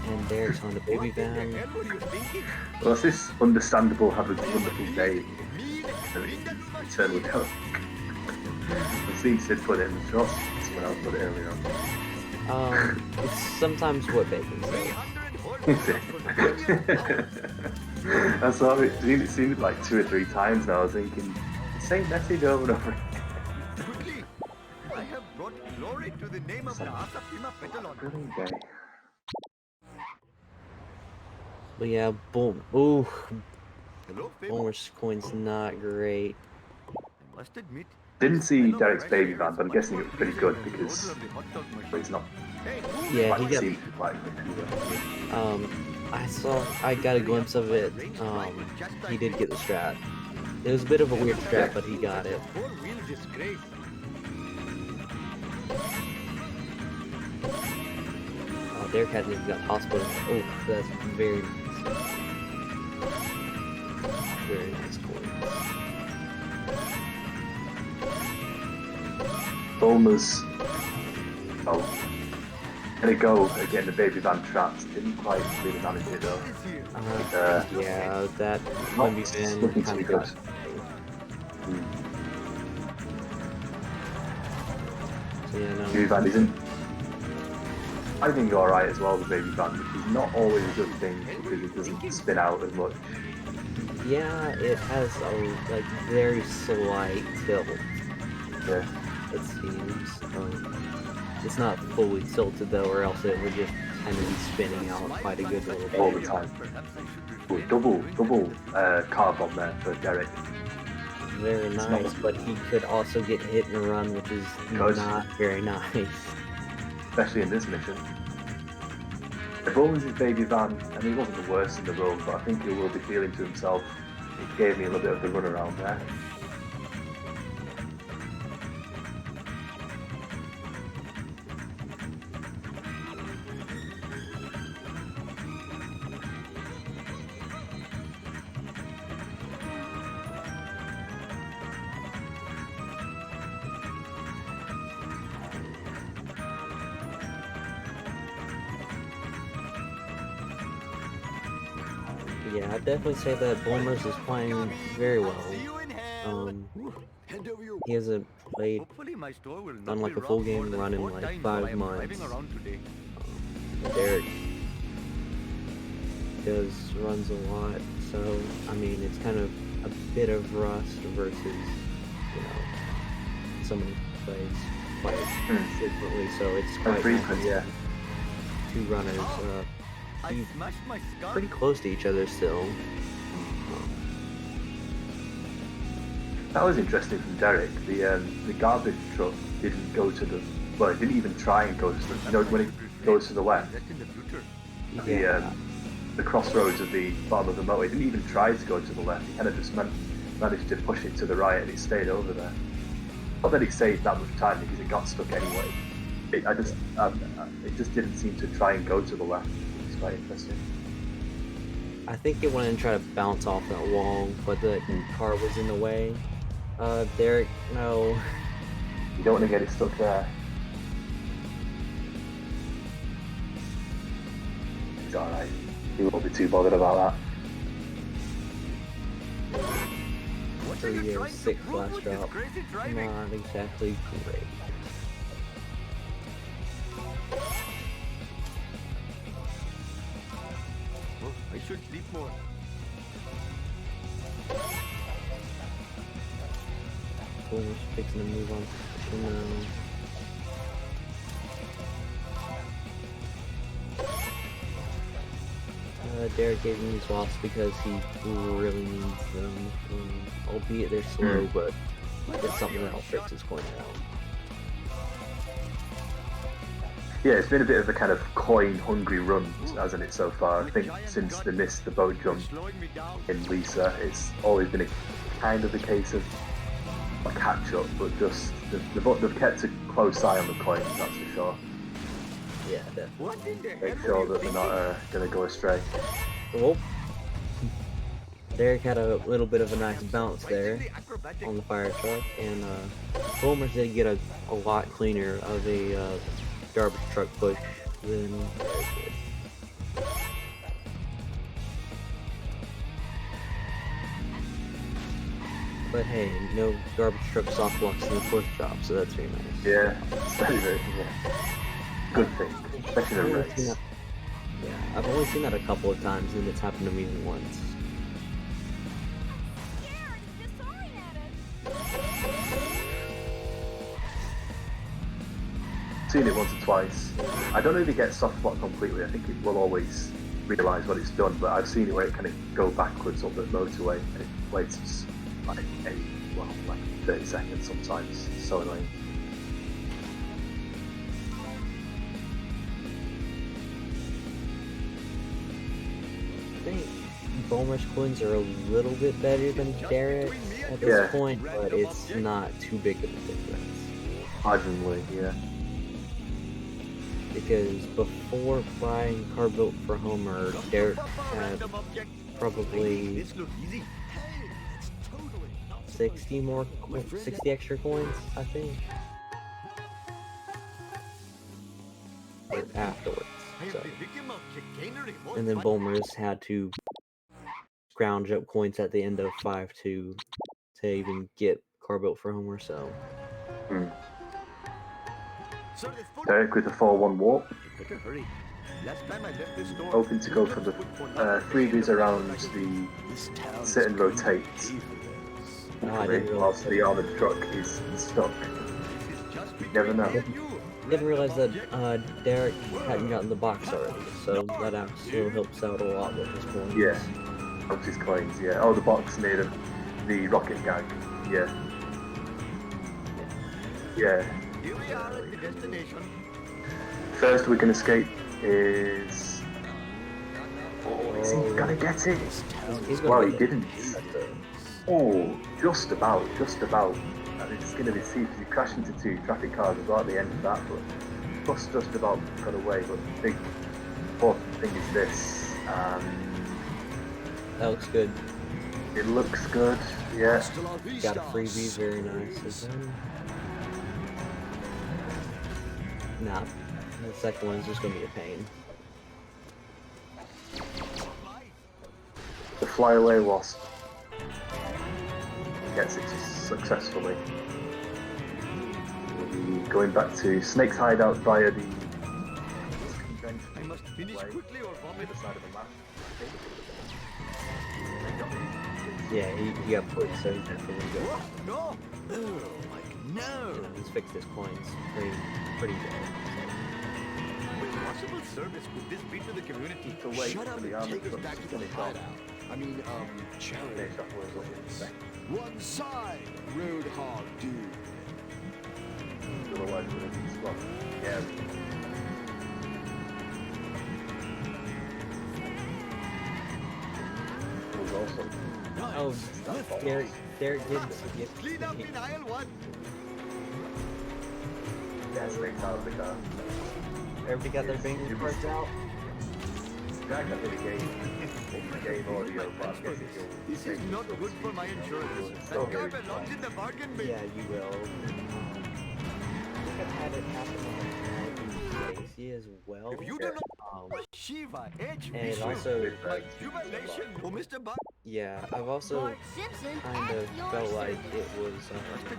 And Derek's on the baby What in the van. hell were you thinking? Well, it's this understandable, have a wonderful day. Me, Eternal joke. I see Sid put it in the shot. Someone else put it earlier on. It's sometimes what bacon says. I saw it. It seemed like 2 or 3 times now. I was thinking the same message over and over. Quickly! I have brought glory to the name of Nahasa Pima Petalon. Brilliant day. But yeah, boom. Ooh, Hello, Fib. Bulmers coins not great. I must admit, Didn't see smell of Derek's fresh baby air van, is but I'm much guessing more it was pretty pleasing good than the because odor of the hot dog machine. it's not. Hey, Yeah, Quite he got. seemed quite quick. I got a glimpse of it. He did get the strat. It was a bit of a weird strat, but he got it. Four-wheel disgrace. Oh, Derek hasn't even got hospital. Oh, that's very nice. Very nice coin. Bulmers. Oh. Let it go again. The baby van trapped. Didn't quite really manage it though. Yeah, that Not might be been looking kind too of good. got. So yeah, no. Baby van isn't. I think you're alright as well, the baby van, which is not always a good thing because it doesn't spin out as much. Yeah, it has a like very slight tilt. Yeah. It seems. It's not fully tilted though, or else it would just kind of be spinning out quite a good little all bit. the time. Ooh, double car bomb there for Derek. Very nice, but he could also get hit and run, which is not very nice. Especially in this mission. The Bowman's his baby van, I mean, he wasn't the worst in the world, but I think he will be feeling to himself. It gave me a little bit of the run around there. Yeah, I'd definitely say that Bulmers is playing very well. He hasn't played done like a full game run in like 5 months. Derek runs a lot, so I mean it's kind of a bit of rust versus, you know, someone who plays quite frequently, so it's quite frequent, yeah. Two runners pretty close to each other still. That was interesting from Derek. The garbage truck didn't go to the, well, it didn't even try and go to the, you know, when it goes to the left, the crossroads of the bottom of the moat, it didn't even try to go to the left. He kind of just managed to push it to the right, and it stayed over there. Not that it saved that much time because it got stuck anyway. It just didn't seem to try and go to the left. It's quite interesting. I think it went and tried to bounce off that wall, but the car was in the way. Derek, no. You don't want to get it stuck there. It's alright. He won't be too bothered about that. 306 last drop. Not exactly great. I should sleep more. Bulmers fixing to move on to now. Derek gave him these wasps because he really needs them. Albeit they're slow, but it's something that Alfrix is pointing out. Yeah, it's been a bit of a kind of coin-hungry run, hasn't it, so far? I think since they missed the boat jump in Lisa, it's always been a kind of a case of a catch-up, but just they've kept a close eye on the coins, that's for sure. Yeah, definitely. Make sure that they're not going to go astray. Oh. Derek had a little bit of a nice bounce there on the fire truck, and Bulmers did get a lot cleaner of a garbage truck push than Derek did. But hey, no garbage truck soft blocks in the fourth drop, so that's very nice. Yeah, it's very, good thing, especially the race. Yeah, I've only seen that a couple of times, and it's happened to me once. Seen it once or twice. I don't know if it gets soft blocked completely. I think it will always realise what it's done, but I've seen it where it kind of go backwards up the motorway and it waits like 30 seconds sometimes. It's so annoying. I think Bulmer's coins are a little bit better than Derek's at this point, but it's not too big of a difference. Marginally, yeah. Because before buying Car Built for Homer, Derek had probably 60 extra coins, I think. Afterwards. So. And then Bulmers had to scrounge up coins at the end of 5-2 to even get Car Built for Homer, so. Derek with the 4-1 warp. Hoping to go for the freebies around the sit and rotate. Whilst the armoured truck is stuck. You never know. didn't realize that Derek hadn't gotten the box already, so that actually helps out a lot with his coins. Yeah. Helps his coins, yeah. Oh, the box made of the rocket gag. Yeah. Yeah. Here we are at the destination. First we can escape is... Oh, is he gonna get it? He's gonna Well, get he it. didn't. Oh, just about. And it's gonna be see because he crashed into 2 traffic cars right at the end of that, but just about got away. But the big important thing is this. That looks good. It looks good, yeah. Got a freebie, very nice. Nah, the second one's just gonna be a pain. The flyaway wasp gets it successfully. We'll be going back to Snake's hideout via the I must finish quickly or vomit. side of the map. Yeah, he got put, so he's definitely good. No! Oh, like, no! You know, he's fixed his coins pretty well. What possible service could this be to the community? To wait Shut for up the and army take us trucks back to to the finish off. hideout. I mean, charity. One side, roadhog dude. Otherwise, we're in the spot. Yeah. It was awesome. Oh, Derek gets Clean up in aisle 1. Yeah, Snake's out of the car. everybody got their bingo cards out. Yeah, I got the game audio, but I guess it This is not good for my insurance. Still That car very belongs in the bargain bin. Yeah, you will. I think I've had it happen on Daisy as well. If you do not Um, Shiva, Edge, and Vishnu, also, my jubilation, oh Mr. Buck. yeah, I've also Bart Simpson kind of at your felt like service. it was like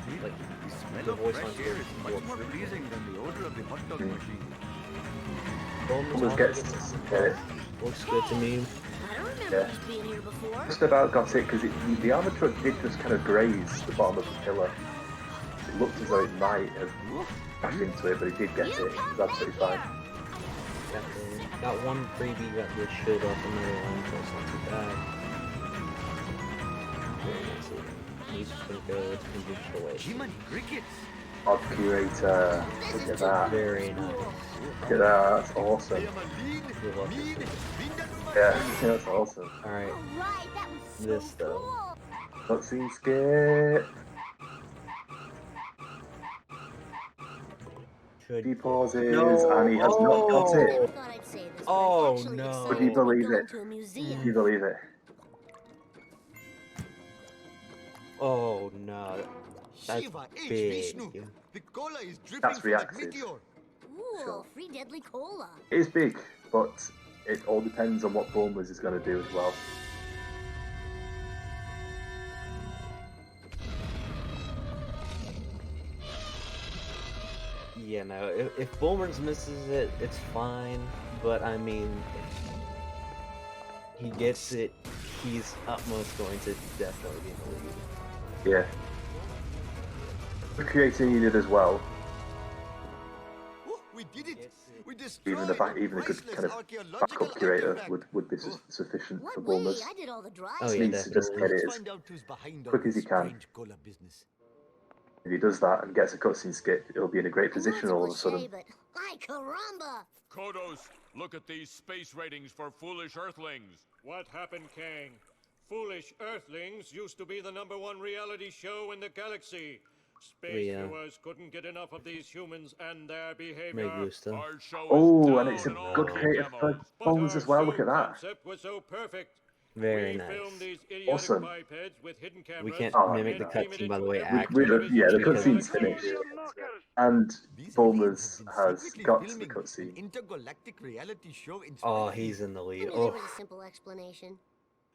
The smell the of voice fresh on air is more much more pleasing than the odor of the hot dog machine. almost gets looks good to me. I don't remember Yeah. this being here before. just about got it because the armor truck did just kind of graze the bottom of the pillar. It looked as though it might have crashed into it, but it did get it. It was absolutely fine. Got one freebie, got this shit off another one, so it's not too bad. Very nice. He's just gonna go to the digital way. Jiminy crickets. Odd curator, look at that. Very nice. Look at that, that's awesome. I am a lean, We love mean, this. Yeah, that's awesome. Alright, Alright, that was so This, though. cool. Cutscene skip. should He pauses No. and he has not got Never it. thought I'd say this, but Oh, I'm actually no. excited Would you to be believe going it? to a museum. Can you believe it? Oh no. That's Shiva, H. big. Vishnu. The cola is dripping That's from that reactive. meteor. Ooh, Sure. free deadly cola. It is big, but it all depends on what Bulmers is going to do as well. Yeah, no, if Bulmers misses it, it's fine, but I mean, if he gets it, he's utmost going to definitely be in the lead. Yeah. The creator needed as well. Oh, we did it. We Even destroyed the even a good priceless kind of archaeological backup curator artifact. would be sufficient for What way? Bulmers. I did all the driving. Oh, yeah, Needs to just definitely. get it Let's as find out who's behind all quick as this he can. strange cola business. If he does that and gets a cutscene skip, he'll be in a great I know position it's all of a cliche, sudden. but ay caramba! Kodos, look at these space ratings for foolish Earthlings. What happened, Kang? Foolish Earthlings used to be the #1 reality show in the galaxy. Space Yeah. viewers couldn't get enough of these humans and their Me behavior. gusta. Our show is Oh, down and it's a in all good the creative for demos. But Bulmers our as well. Look show at that. concept was so perfect. Very we nice. filmed these idiotic Awesome. bipeds with hidden cameras. We can't Oh, mimic the yeah. and cutscene, by the way, every act. Yeah, the television cutscene's channel. finished. And These Bulmers aliens have been has secretly got to the filming cutscene. an intergalactic reality show in Oh, space. he's in the I lead. knew there Oh, was a simple explanation.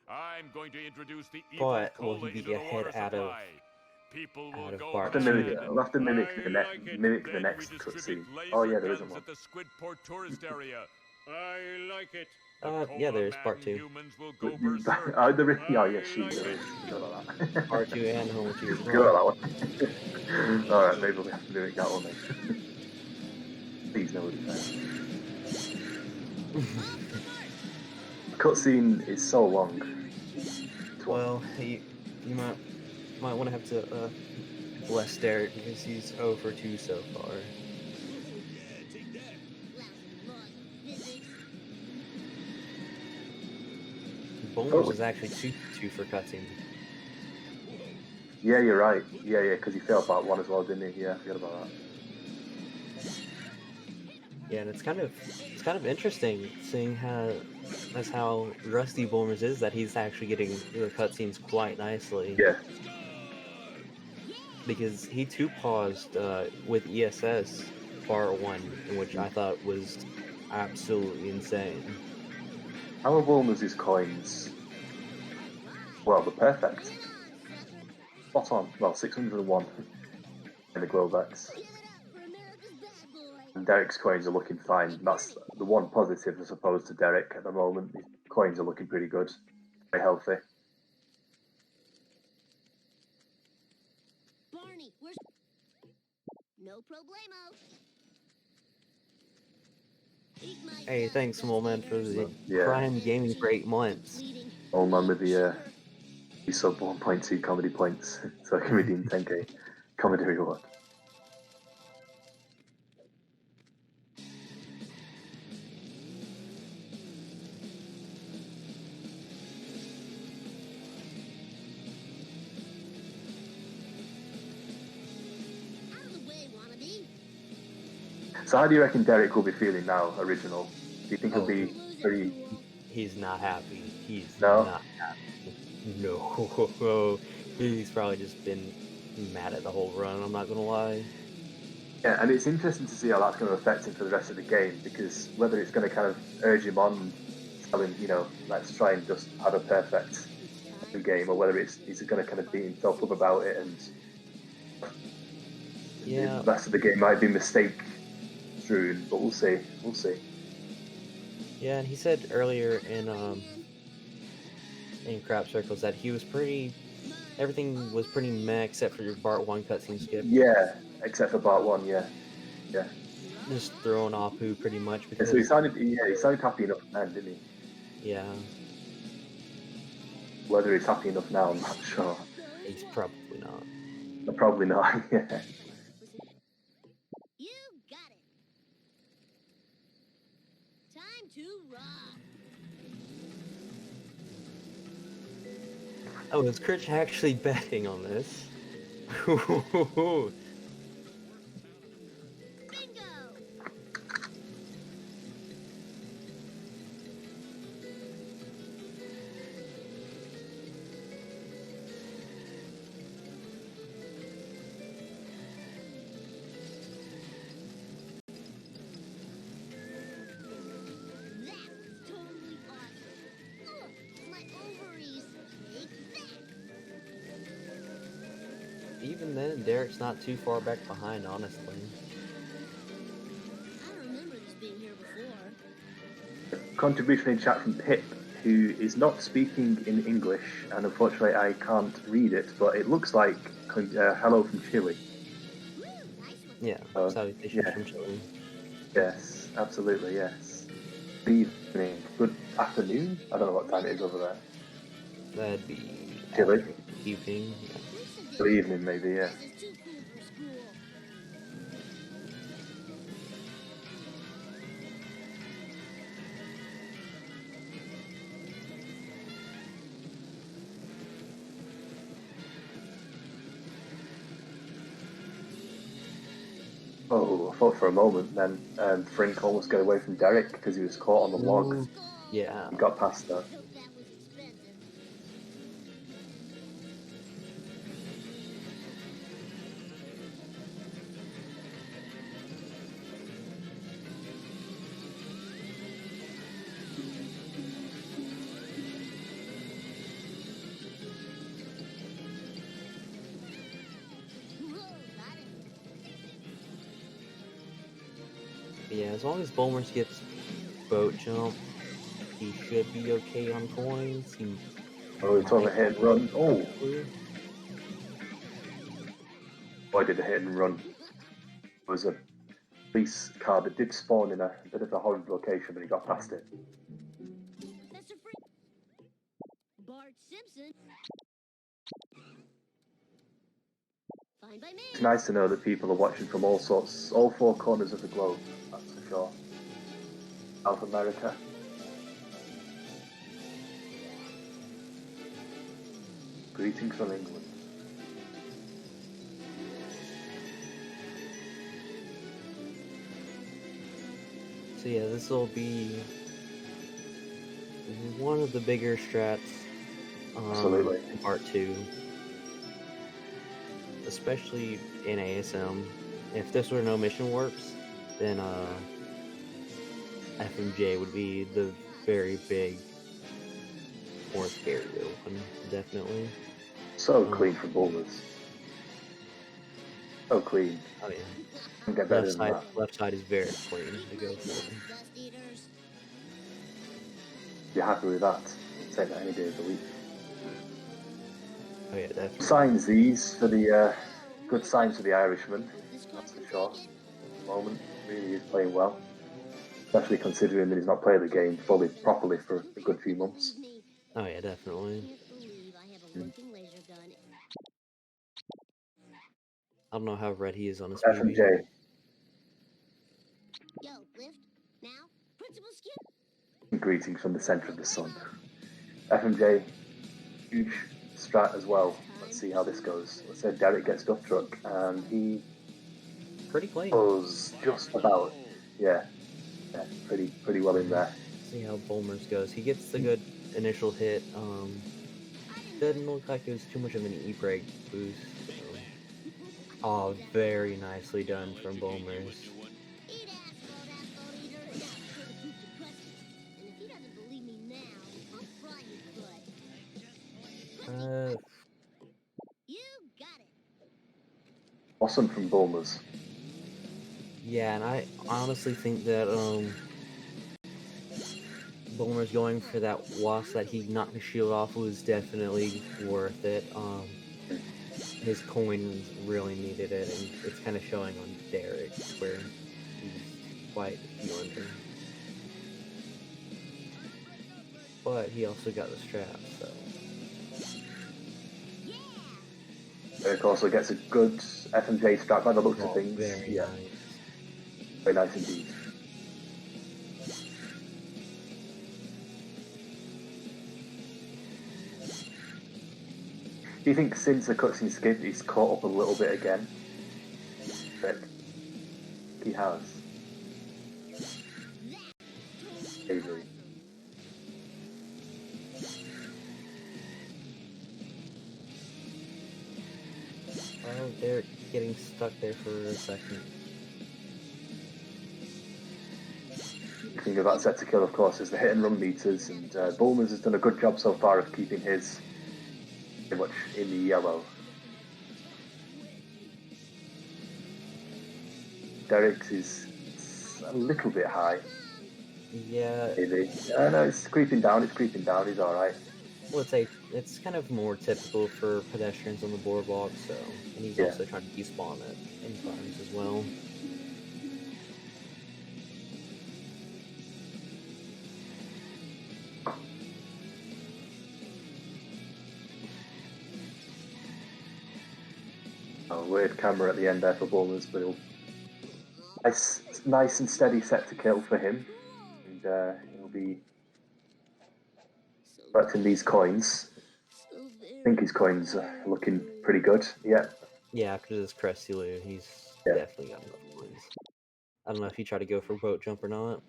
I'm going to introduce the evil but will cola he be into the ahead water out of supply. People will out of go Bart? We'll have to mad. we'll have to mimic the, I like it. mimic the Then next we cutscene. distribute laser Oh yeah, there isn't guns one. at the Squidport tourist area. I like it. yeah, there is part 2. Humans will go Oh, berserk. there is, yeah, yeah, I she like there it. is. Forgot about that. Part 2 and Home 2 as Forgot well. about that one. Alright, maybe we'll have to mimic that one then. Please no. Cutscene is so long. Well, you might want to have to bless Derek because he's 0 for 2 so far. Bulmers is actually 2 for 2 for cutscenes. Yeah, you're right. Yeah, because he failed part 1 as well, didn't he? Yeah, I forgot about that. Yeah, and it's kind of interesting seeing how rusty Bulmers is that he's actually getting the cutscenes quite nicely. Yeah. Because he too paused with ESS part 1, which I thought was absolutely insane. How are Bulmers' coins? Well, they're perfect. Spot on. Well, 601 in the Glowbacks. And Derek's coins are looking fine. That's the one positive, I suppose, to Derek at the moment. His coins are looking pretty good. Very healthy. Barney, where's... No problemo. Hey, thanks, Smallman, for the Prime Gaming for 8 months. Old man with the sub 1.2 comedy points, so I can redeem 10k comedy reward. So how do you reckon Derek will be feeling now, original? Do you think he'll be pretty... He's not happy. He's No? not happy. No. He's probably just been mad at the whole run, I'm not gonna lie. Yeah, and it's interesting to see how that's going to affect him for the rest of the game, because whether it's going to kind of urge him on and tell him, you know, let's try and just have a perfect game, or whether he's going to kind of beat himself up about it, and the rest of the game might be mistake-strewn, but we'll see. We'll see. Yeah, and he said earlier in crap circles that he was everything was pretty meh except for your Part 1 cutscene skip. Yeah, except for Part 1, yeah. Just throwing off who pretty much. Because so he sounded happy enough then, didn't he? Yeah. Whether he's happy enough now, I'm not sure. He's probably not. Probably not, yeah. You got it. Time to rock. Oh, is Critch actually betting on this? Even then, Derek's not too far back behind, honestly. I don't remember this being here before. Contribution in chat from Pip, who is not speaking in English, and unfortunately I can't read it, but it looks like hello from Chile. Yeah, salutations from Chile. Yes, absolutely, yes. Good evening, good afternoon? I don't know what time it is over there. That'd be Chile? Evening. Good evening, maybe, yeah. Oh, I thought for a moment then Frink almost got away from Derek because he was caught on the log. Yeah. He got past that. Yeah, as long as Bulmers gets boat jump, he should be okay on coins. Oh, he's on a hit and run. Oh! I did a hit and run. It was a police car that did spawn in a bit of a horrid location, but he got past it. Professor Bart Simpson. Fine by me. It's nice to know that people are watching from all 4 corners of the globe, that's for sure. South America. Greetings from England. So yeah, this will be one of the bigger strats Absolutely. in part 2. Especially in ASM. If this were no mission warps, then FMJ would be the very big, more scary one, definitely. So clean from Bulmers. So clean. Oh yeah. Can't get better than that. Left side is very clean to go for. Dust eaters. You're happy with that? Take that any day of the week. Oh yeah, definitely. Signs these for the good signs for the Irishman. That's for sure. At the moment, really is playing well. Especially considering that he's not played the game fully properly for a good few months. Oh yeah, definitely. Can't believe I have a working laser gun. I don't know how red he is on his PB. FMJ. Yo, lift. Now, Principal Skip. Greetings from the centre of the sun. FMJ, huge strat as well. Let's see how this goes. Let's say Derek gets Duff Truck, and he Pretty clean. goes just about, yeah, pretty well in there. See how Bulmers goes. He gets the good initial hit. Doesn't look like it was too much of an E-brake boost. So. Oh, very nicely done from Bulmers. Eat asshole, eater. Now, for the proof to questions. And if he doesn't believe me now, I'll fry his butt. You got it. Awesome from Bulmers. Yeah, and I honestly think that Bulmer's going for that wasp that he knocked the shield off was definitely worth it. His coins really needed it, and it's kind of showing on Derek where he's quite a few under. But he also got the strap, so. Derek also gets a good FMJ strap by the looks of things. Very Yeah, nice. very nice indeed. Do you think since the cutscene skip he's caught up a little bit again? But he has. Maybe. Oh, Derek getting stuck there for a second. The thing about set to kill, of course, is the hit and run meters, and Bulmers has done a good job so far of keeping his pretty much in the yellow. Derek's is a little bit high. Yeah, Maybe. No, it's creeping down, he's alright. well, it's kind of more typical for pedestrians on the boardwalk, so, and he's Yeah. also trying to despawn it in times as well. Oh, weird camera at the end there for Bulmers, but nice and steady set to kill for him. And he'll be collecting these coins. I think his coins are looking pretty good. Yeah. Yeah, because it's Crestulu, he's Yeah. definitely got enough coins. I don't know if he tried to go for boat jump or not.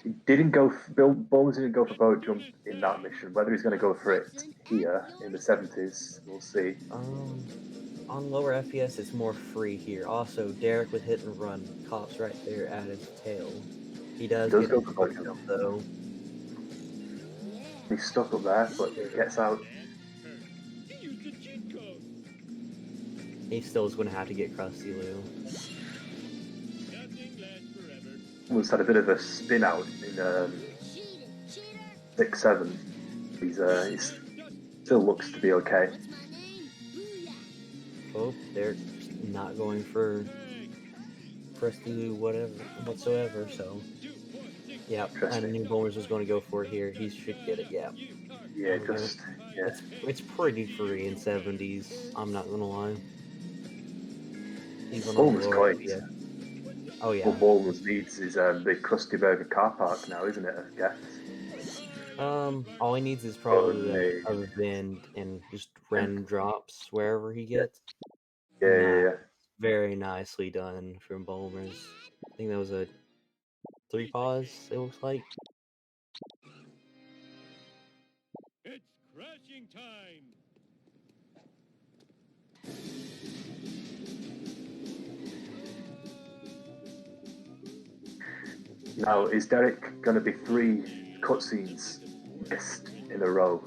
He didn't go. Bulmers didn't go for boat jump in that mission. Whether he's going to go for it here in the 70s, we'll see. On lower FPS, it's more free here. Also, Derek with hit and run, cops right there at his tail. He does He does get go a for boat boat jump though. He's stuck up there, but he gets out. He still is going to have to get Krusty Lou. Bulmers had a bit of a spin out in 6-7. He's still looks to be okay. Oh, they're not going for for us to do whatever whatsoever. So, yeah, I Interesting. knew Bulmers was going to go for it here. He should get it. Yeah, Yeah, There we go. just yeah. It's pretty free in 70s. I'm not gonna lie. Even on Bulmer's lower coins. FPS. Oh yeah. What Bulmer's needs is the Krusty Burger car park now, isn't it? I guess. All he needs is Oh, probably no. a vend and just random drops wherever he gets. Yeah. Very nicely done from Bulmers. I think that was a 3 pause, it looks like. It's crashing time. Now, is Derek going to be 3 cutscenes missed in a row?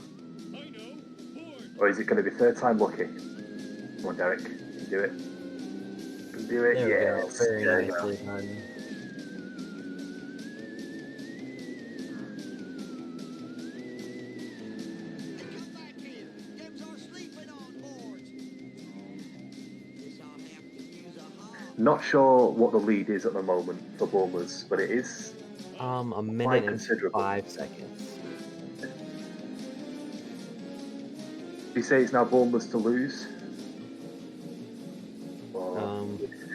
I know. Or is it going to be third time lucky? Come on, Derek. You can do it. You can do it, There we go. yes. Very There you nicely done. Not sure what the lead is at the moment for Bulmers, but it is A quite minute and considerable. 5 seconds. Do you say it's now Bulmers to lose? Or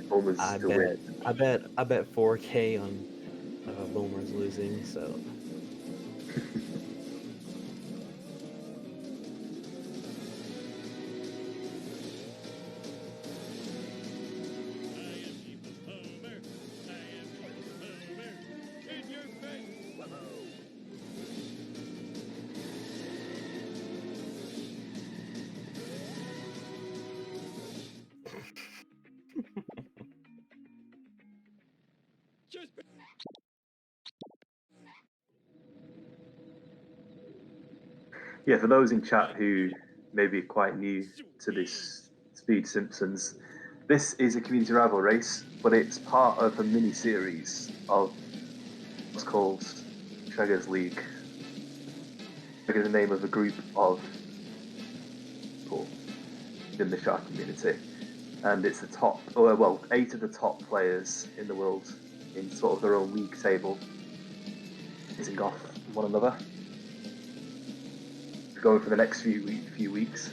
Bulmers I to bet win? I bet 4K on Bulmers losing, so Yeah, for those in chat who may be quite new to this Speed Simpsons, this is a community rival race, but it's part of a mini series of what's called Treggers League. Treggers is the name of a group of people in the shark community, and it's the top, 8 of the top players in the world in sort of their own league table, facing off one another. Going for the next few weeks.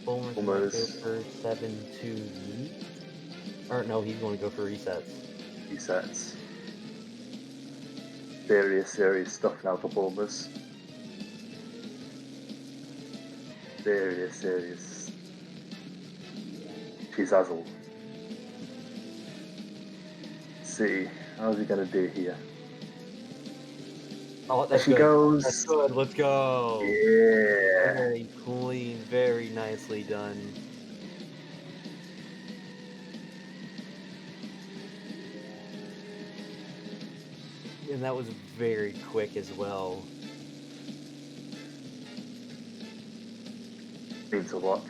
Bulmers might go for 7-2 yeet. Or no, he's going to go for resets. Resets. Serious stuff now for Bulmers. Serious. She's Azzle. See, how's he gonna do here? Oh, There that's she good. goes. That's good. Let's go. Yeah. Very clean. Very nicely done. And that was very quick as well. Need to watch.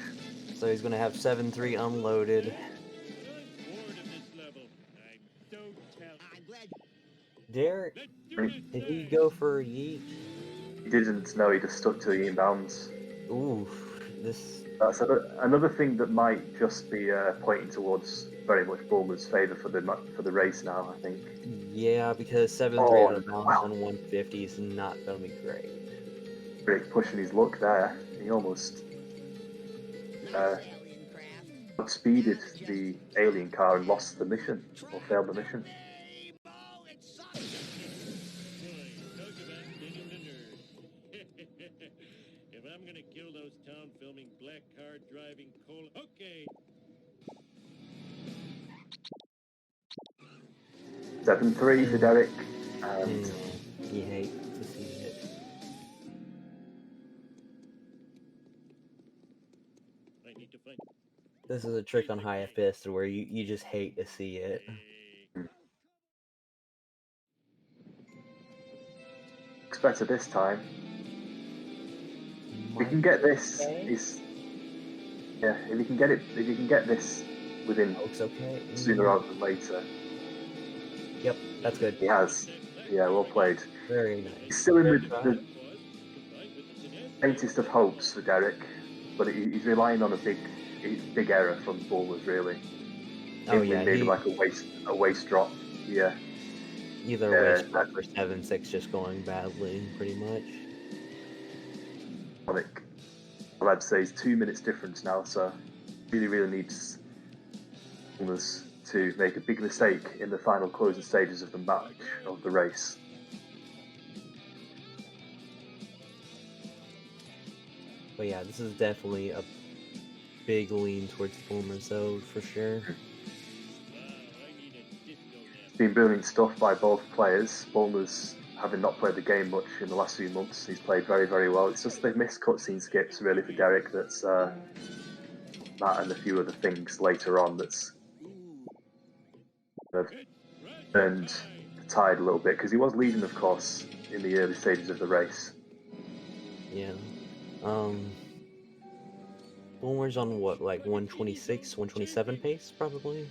So he's going to have 7-3 unloaded. Derek, did he go for a yeet? He didn't. No, he just stuck to the inbounds. Ooh, this... That's another thing that might just be pointing towards very much Bulmer's favour for the race now, I think. Yeah, because 7-3 out of bounds on 150 is not going to be great. Rick pushing his luck there. He almost outspeeded the alien car and lost the mission, or failed the mission. If I'm gonna kill those town filming black car driving coal, okay. 7-3 for Derek, and You hate to see it. I need to find. This is a trick on high FPS where you just hate to see it. looks better this time. If we can get this, if you can get this within Looks okay. sooner rather than later. Yep, that's good. He has. Yeah, well played. Very nice. He's still in with the faintest of hopes for Derek, but he's relying on a big error from Bulmers, really. Oh yeah, maybe like a waist drop. Yeah. Either waist drop or 7-6 just going badly, pretty much. I'd say it's 2 minutes difference now, so really needs Bulmers to make a big mistake in the final closing stages of the match, of the race. But yeah, this is definitely a big lean towards Bulmers, though, for sure. It's been brilliant stuff by both players. Bulmers, having not played the game much in the last few months, he's played very well. It's just they've missed cutscene skips, really, for Derek. That's that and a few other things later on that's turned the tide a little bit, because he was leading, of course, in the early stages of the race. Yeah. Bulmers on what, like 126, 127 pace, probably?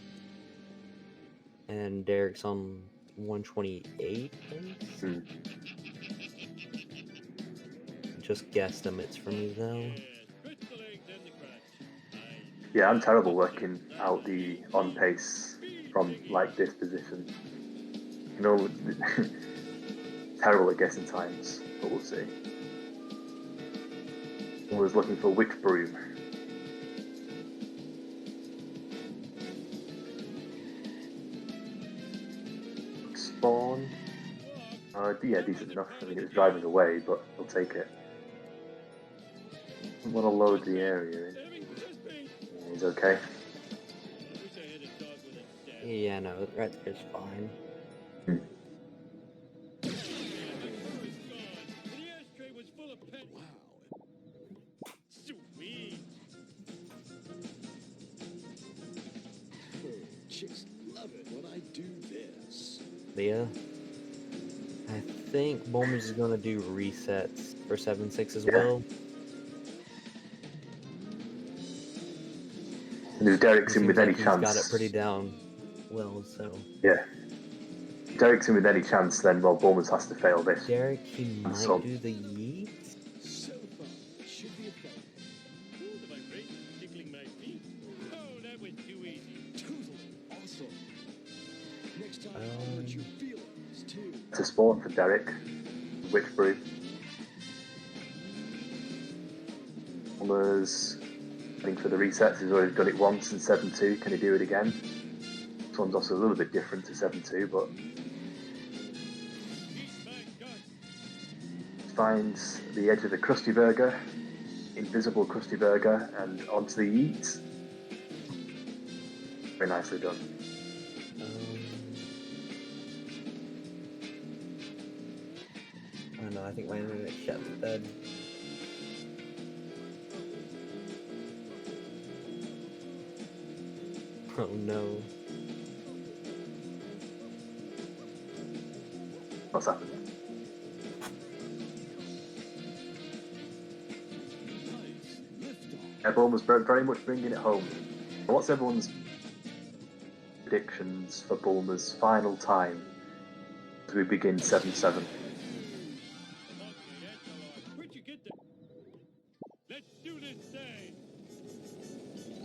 And Derek's on 128 pace? Just guesstimates for me, though. Yeah, I'm terrible working out the on pace from like this position. You know, terrible at guessing times, but we'll see. I was looking for which broom. Spawn. Yeah, decent enough. I mean, it was driving away, but I'll take it. I want to load the area in. Yeah, he's okay. Yeah, no, right there's fine. Chicks love it when I do this. Yeah. I think Bulmers is going to do resets for 7-6 as well. And if Derek's in with any chance... He's got it pretty down well, so... Yeah. If Derek's in with any chance, then, well, Bulmers has to fail this. Derek, he might do the yeet? So far, it should be a failure. Cool that my brain is tickling my feet. Oh, that was too easy. Totally awesome. Next time, I'll let you feel it, too. It's a spawn for Derek. Which brew? Bulmers... I think for the resets, he's already done it once in 7-2. Can he do it again? This one's also a little bit different to 7-2, but finds the edge of the Krusty Burger, invisible Krusty Burger, and onto the yeet. Very nicely done. I don't know, I think my internet shut dead. Oh no. What's happened? Everyone was very much bringing it home. What's everyone's predictions for Bulmer's final time as we begin 7-7? It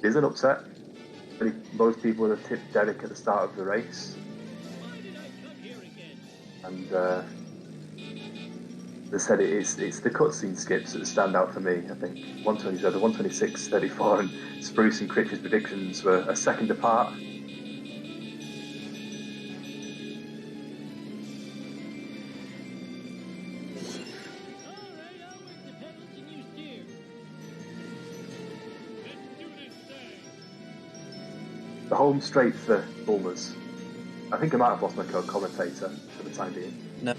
is an upset. Most people would have tipped Derek at the start of the race. And they said it's the cutscene skips that stand out for me, I think. 127, 126, 34, and Spruce and Critch's predictions were a second apart. The home straight for Bulmers. I think I might have lost my co-commentator for the time being. No,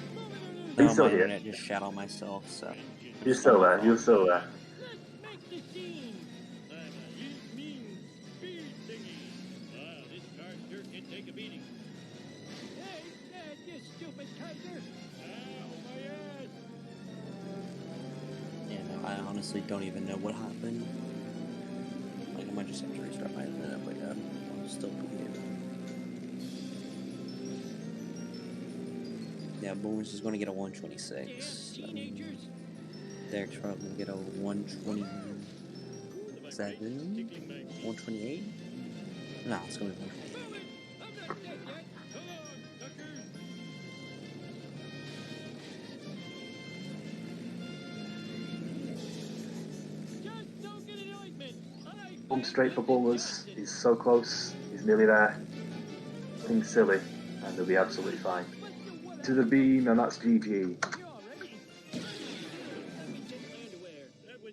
He's still my here. internet just shut on myself, so... You're still there, you're still there. Yeah, no, I honestly don't even know what happened. Like, I might just have to restart my internet, but yeah, I'll still be here. Yeah, Boomers is going to get a 126. Derek's probably going to get a 127, 128. No, it's going to be 128. Home straight for Bulmers. He's so close. He's nearly there. Nothing silly, and they'll be absolutely fine. To the beam, and that's GG.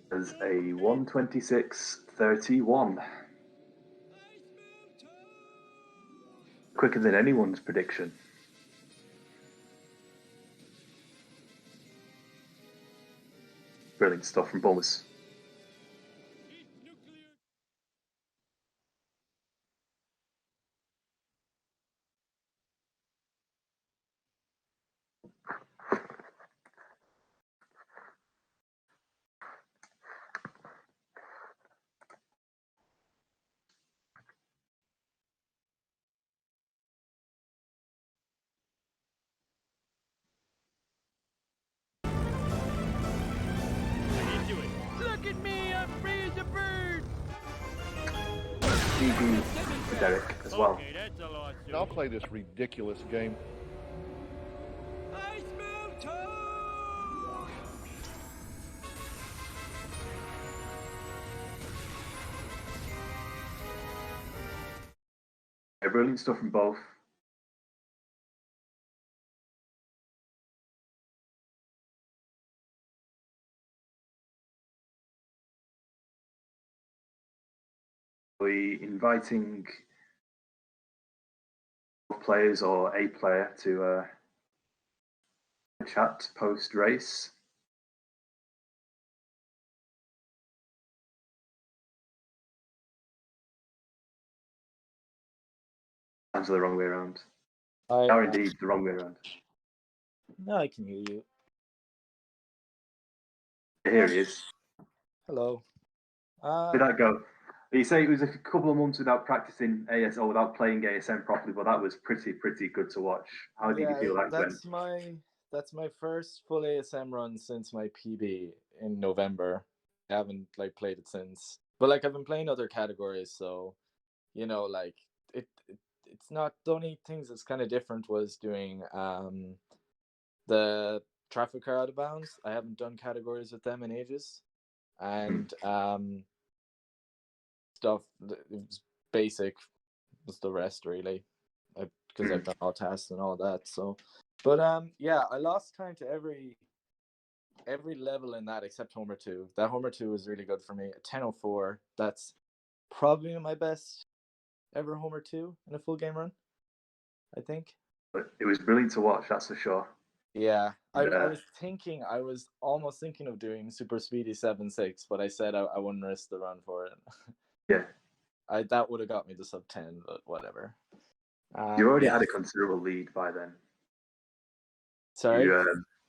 There's a 126.31. Quicker than anyone's prediction. Brilliant stuff from Bulmers. Look at me, I'm free as a bird. GG for Derek as well. Okay, that's a lot. I'll play this ridiculous game. I smell toad. Brilliant stuff from both. We're inviting players or a player to chat post race. Sounds the wrong way around. Or indeed the wrong way around. No, I can hear you. Here he is. Hello. Where did that go? You say it was a couple of months without practicing AS or without playing ASM properly, but that was pretty good to watch. How did you feel that went? That's my first full ASM run since my PB in November. I haven't played it since, but I've been playing other categories, so it's not the only things that's kind of different was doing the traffic car out of bounds. I haven't done categories with them in ages, and stuff. It was basic. Was the rest really, because I've done all tasks and all that. So, but yeah, I lost time to every level in that except Homer 2. That Homer 2 was really good for me. A 10:04. That's probably my best ever Homer 2 in a full game run, I think. But it was brilliant to watch, that's for sure. Yeah, I was almost thinking of doing Super Speedy 7.6, but I said I wouldn't risk the run for it. Yeah. That would have got me to sub 10, but whatever. You already had a considerable lead by then. Sorry?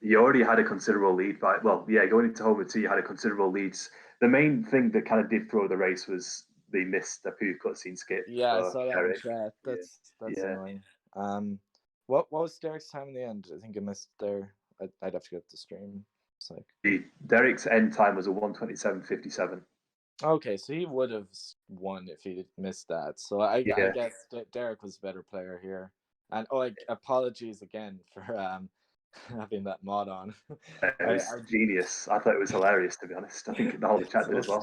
You already had a considerable lead by, going into Homer 2, you had a considerable lead. The main thing that kind of did throw the race was they missed the poo cutscene skip. Yeah, I saw that in chat. That's annoying. What was Derek's time in the end? I think I missed there. I'd have to get the stream. It's Derek's end time was a 127.57. Okay, so he would have won if he missed that. So I guess Derek was a better player here. And apologies again for having that mod on. It was genius. I thought it was hilarious, to be honest. I think the whole chat did as well.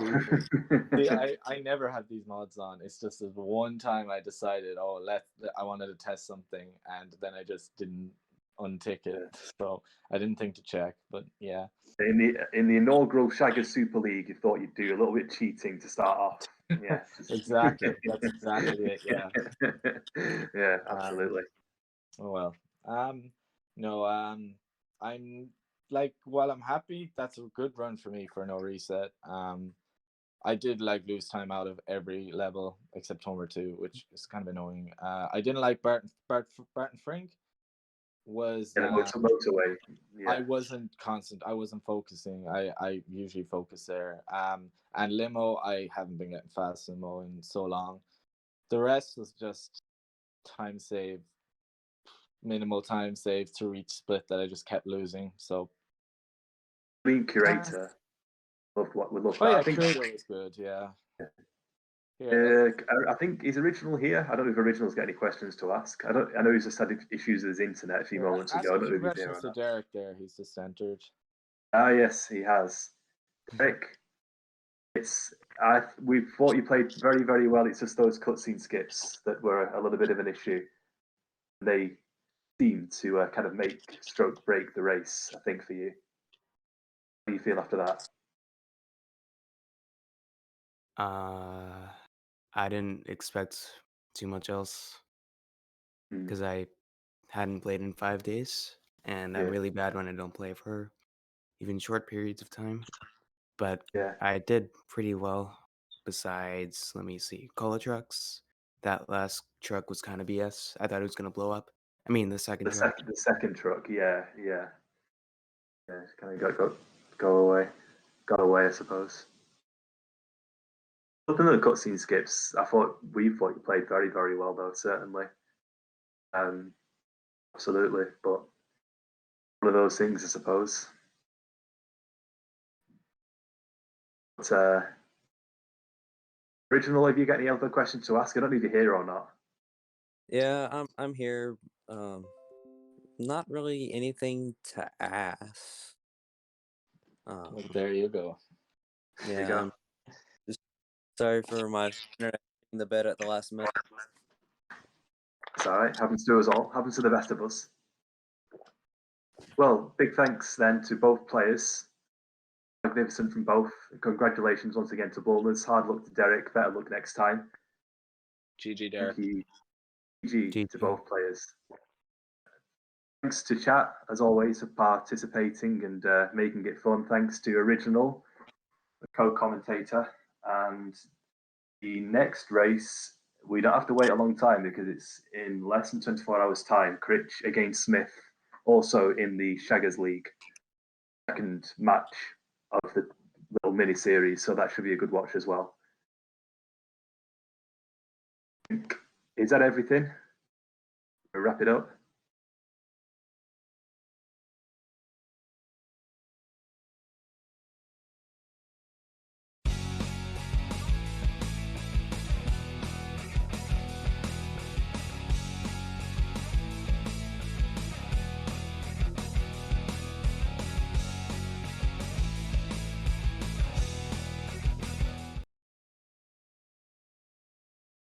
I never had these mods on. It's just the one time I decided, I wanted to test something, and then I just didn't untick it. So I didn't think to check, but yeah. In the inaugural Shagger Super League, you thought you'd do a little bit cheating to start off. Yeah, exactly. That's exactly it. Yeah. Yeah, absolutely. I'm while I'm happy, that's a good run for me for no reset. I did lose time out of every level except Homer 2, which is kind of annoying. I didn't like Barton Frink. Was motorway. Yeah. I wasn't constant. I wasn't focusing. I usually focus there. And limo, I haven't been getting fast limo in so long. The rest was just time save. minimal time save to reach split that I just kept losing. So Lean Curator. Loved what we loved oh that. yeah, I think Curator was good. Yeah. I think is Original here. I don't know if Original's got any questions to ask. I know he's just had issues with his internet a few moments ago. I don't know if he's here or to not. Derek there. He's just entered. Ah, yes, he has. Derek, we thought you played very, very well. It's just those cutscene skips that were a little bit of an issue. They seem to kind of break the race, I think, for you. How do you feel after that? I didn't expect too much else Mm, because I hadn't played in 5 days, and I'm yeah, really bad when I don't play for even short periods of time. But yeah. I did pretty well. Besides, let me see, Cola trucks. That last truck was kind of BS. I thought it was gonna blow up. I mean, the second truck. The second truck, yeah. It's kind of got away, I suppose. Other than the cutscene skips, we thought you played very, very well, though, certainly. Absolutely, but one of those things, I suppose. But Original, have you got any other questions to ask? I don't need to hear or not. Yeah, I'm here. Not really anything to ask. Well, there you go. There you Yeah, go. I'm just sorry for my internet in the bed at the last minute. It's all right. Happens to us all. Happens to the best of us. Well, big thanks then to both players. Magnificent from both. Congratulations once again to Bulmers. Hard luck to Derek. Better luck next time. GG Derek. Thank you. GG to GG. both players. Thanks to chat, as always, for participating and making it fun. Thanks to Original, the co-commentator. And the next race, we don't have to wait a long time because it's in less than 24 hours' time. Critch against Smith, also in the Shaggers League. Second match of the little mini-series, so that should be a good watch as well. Is that everything? We'll wrap it up.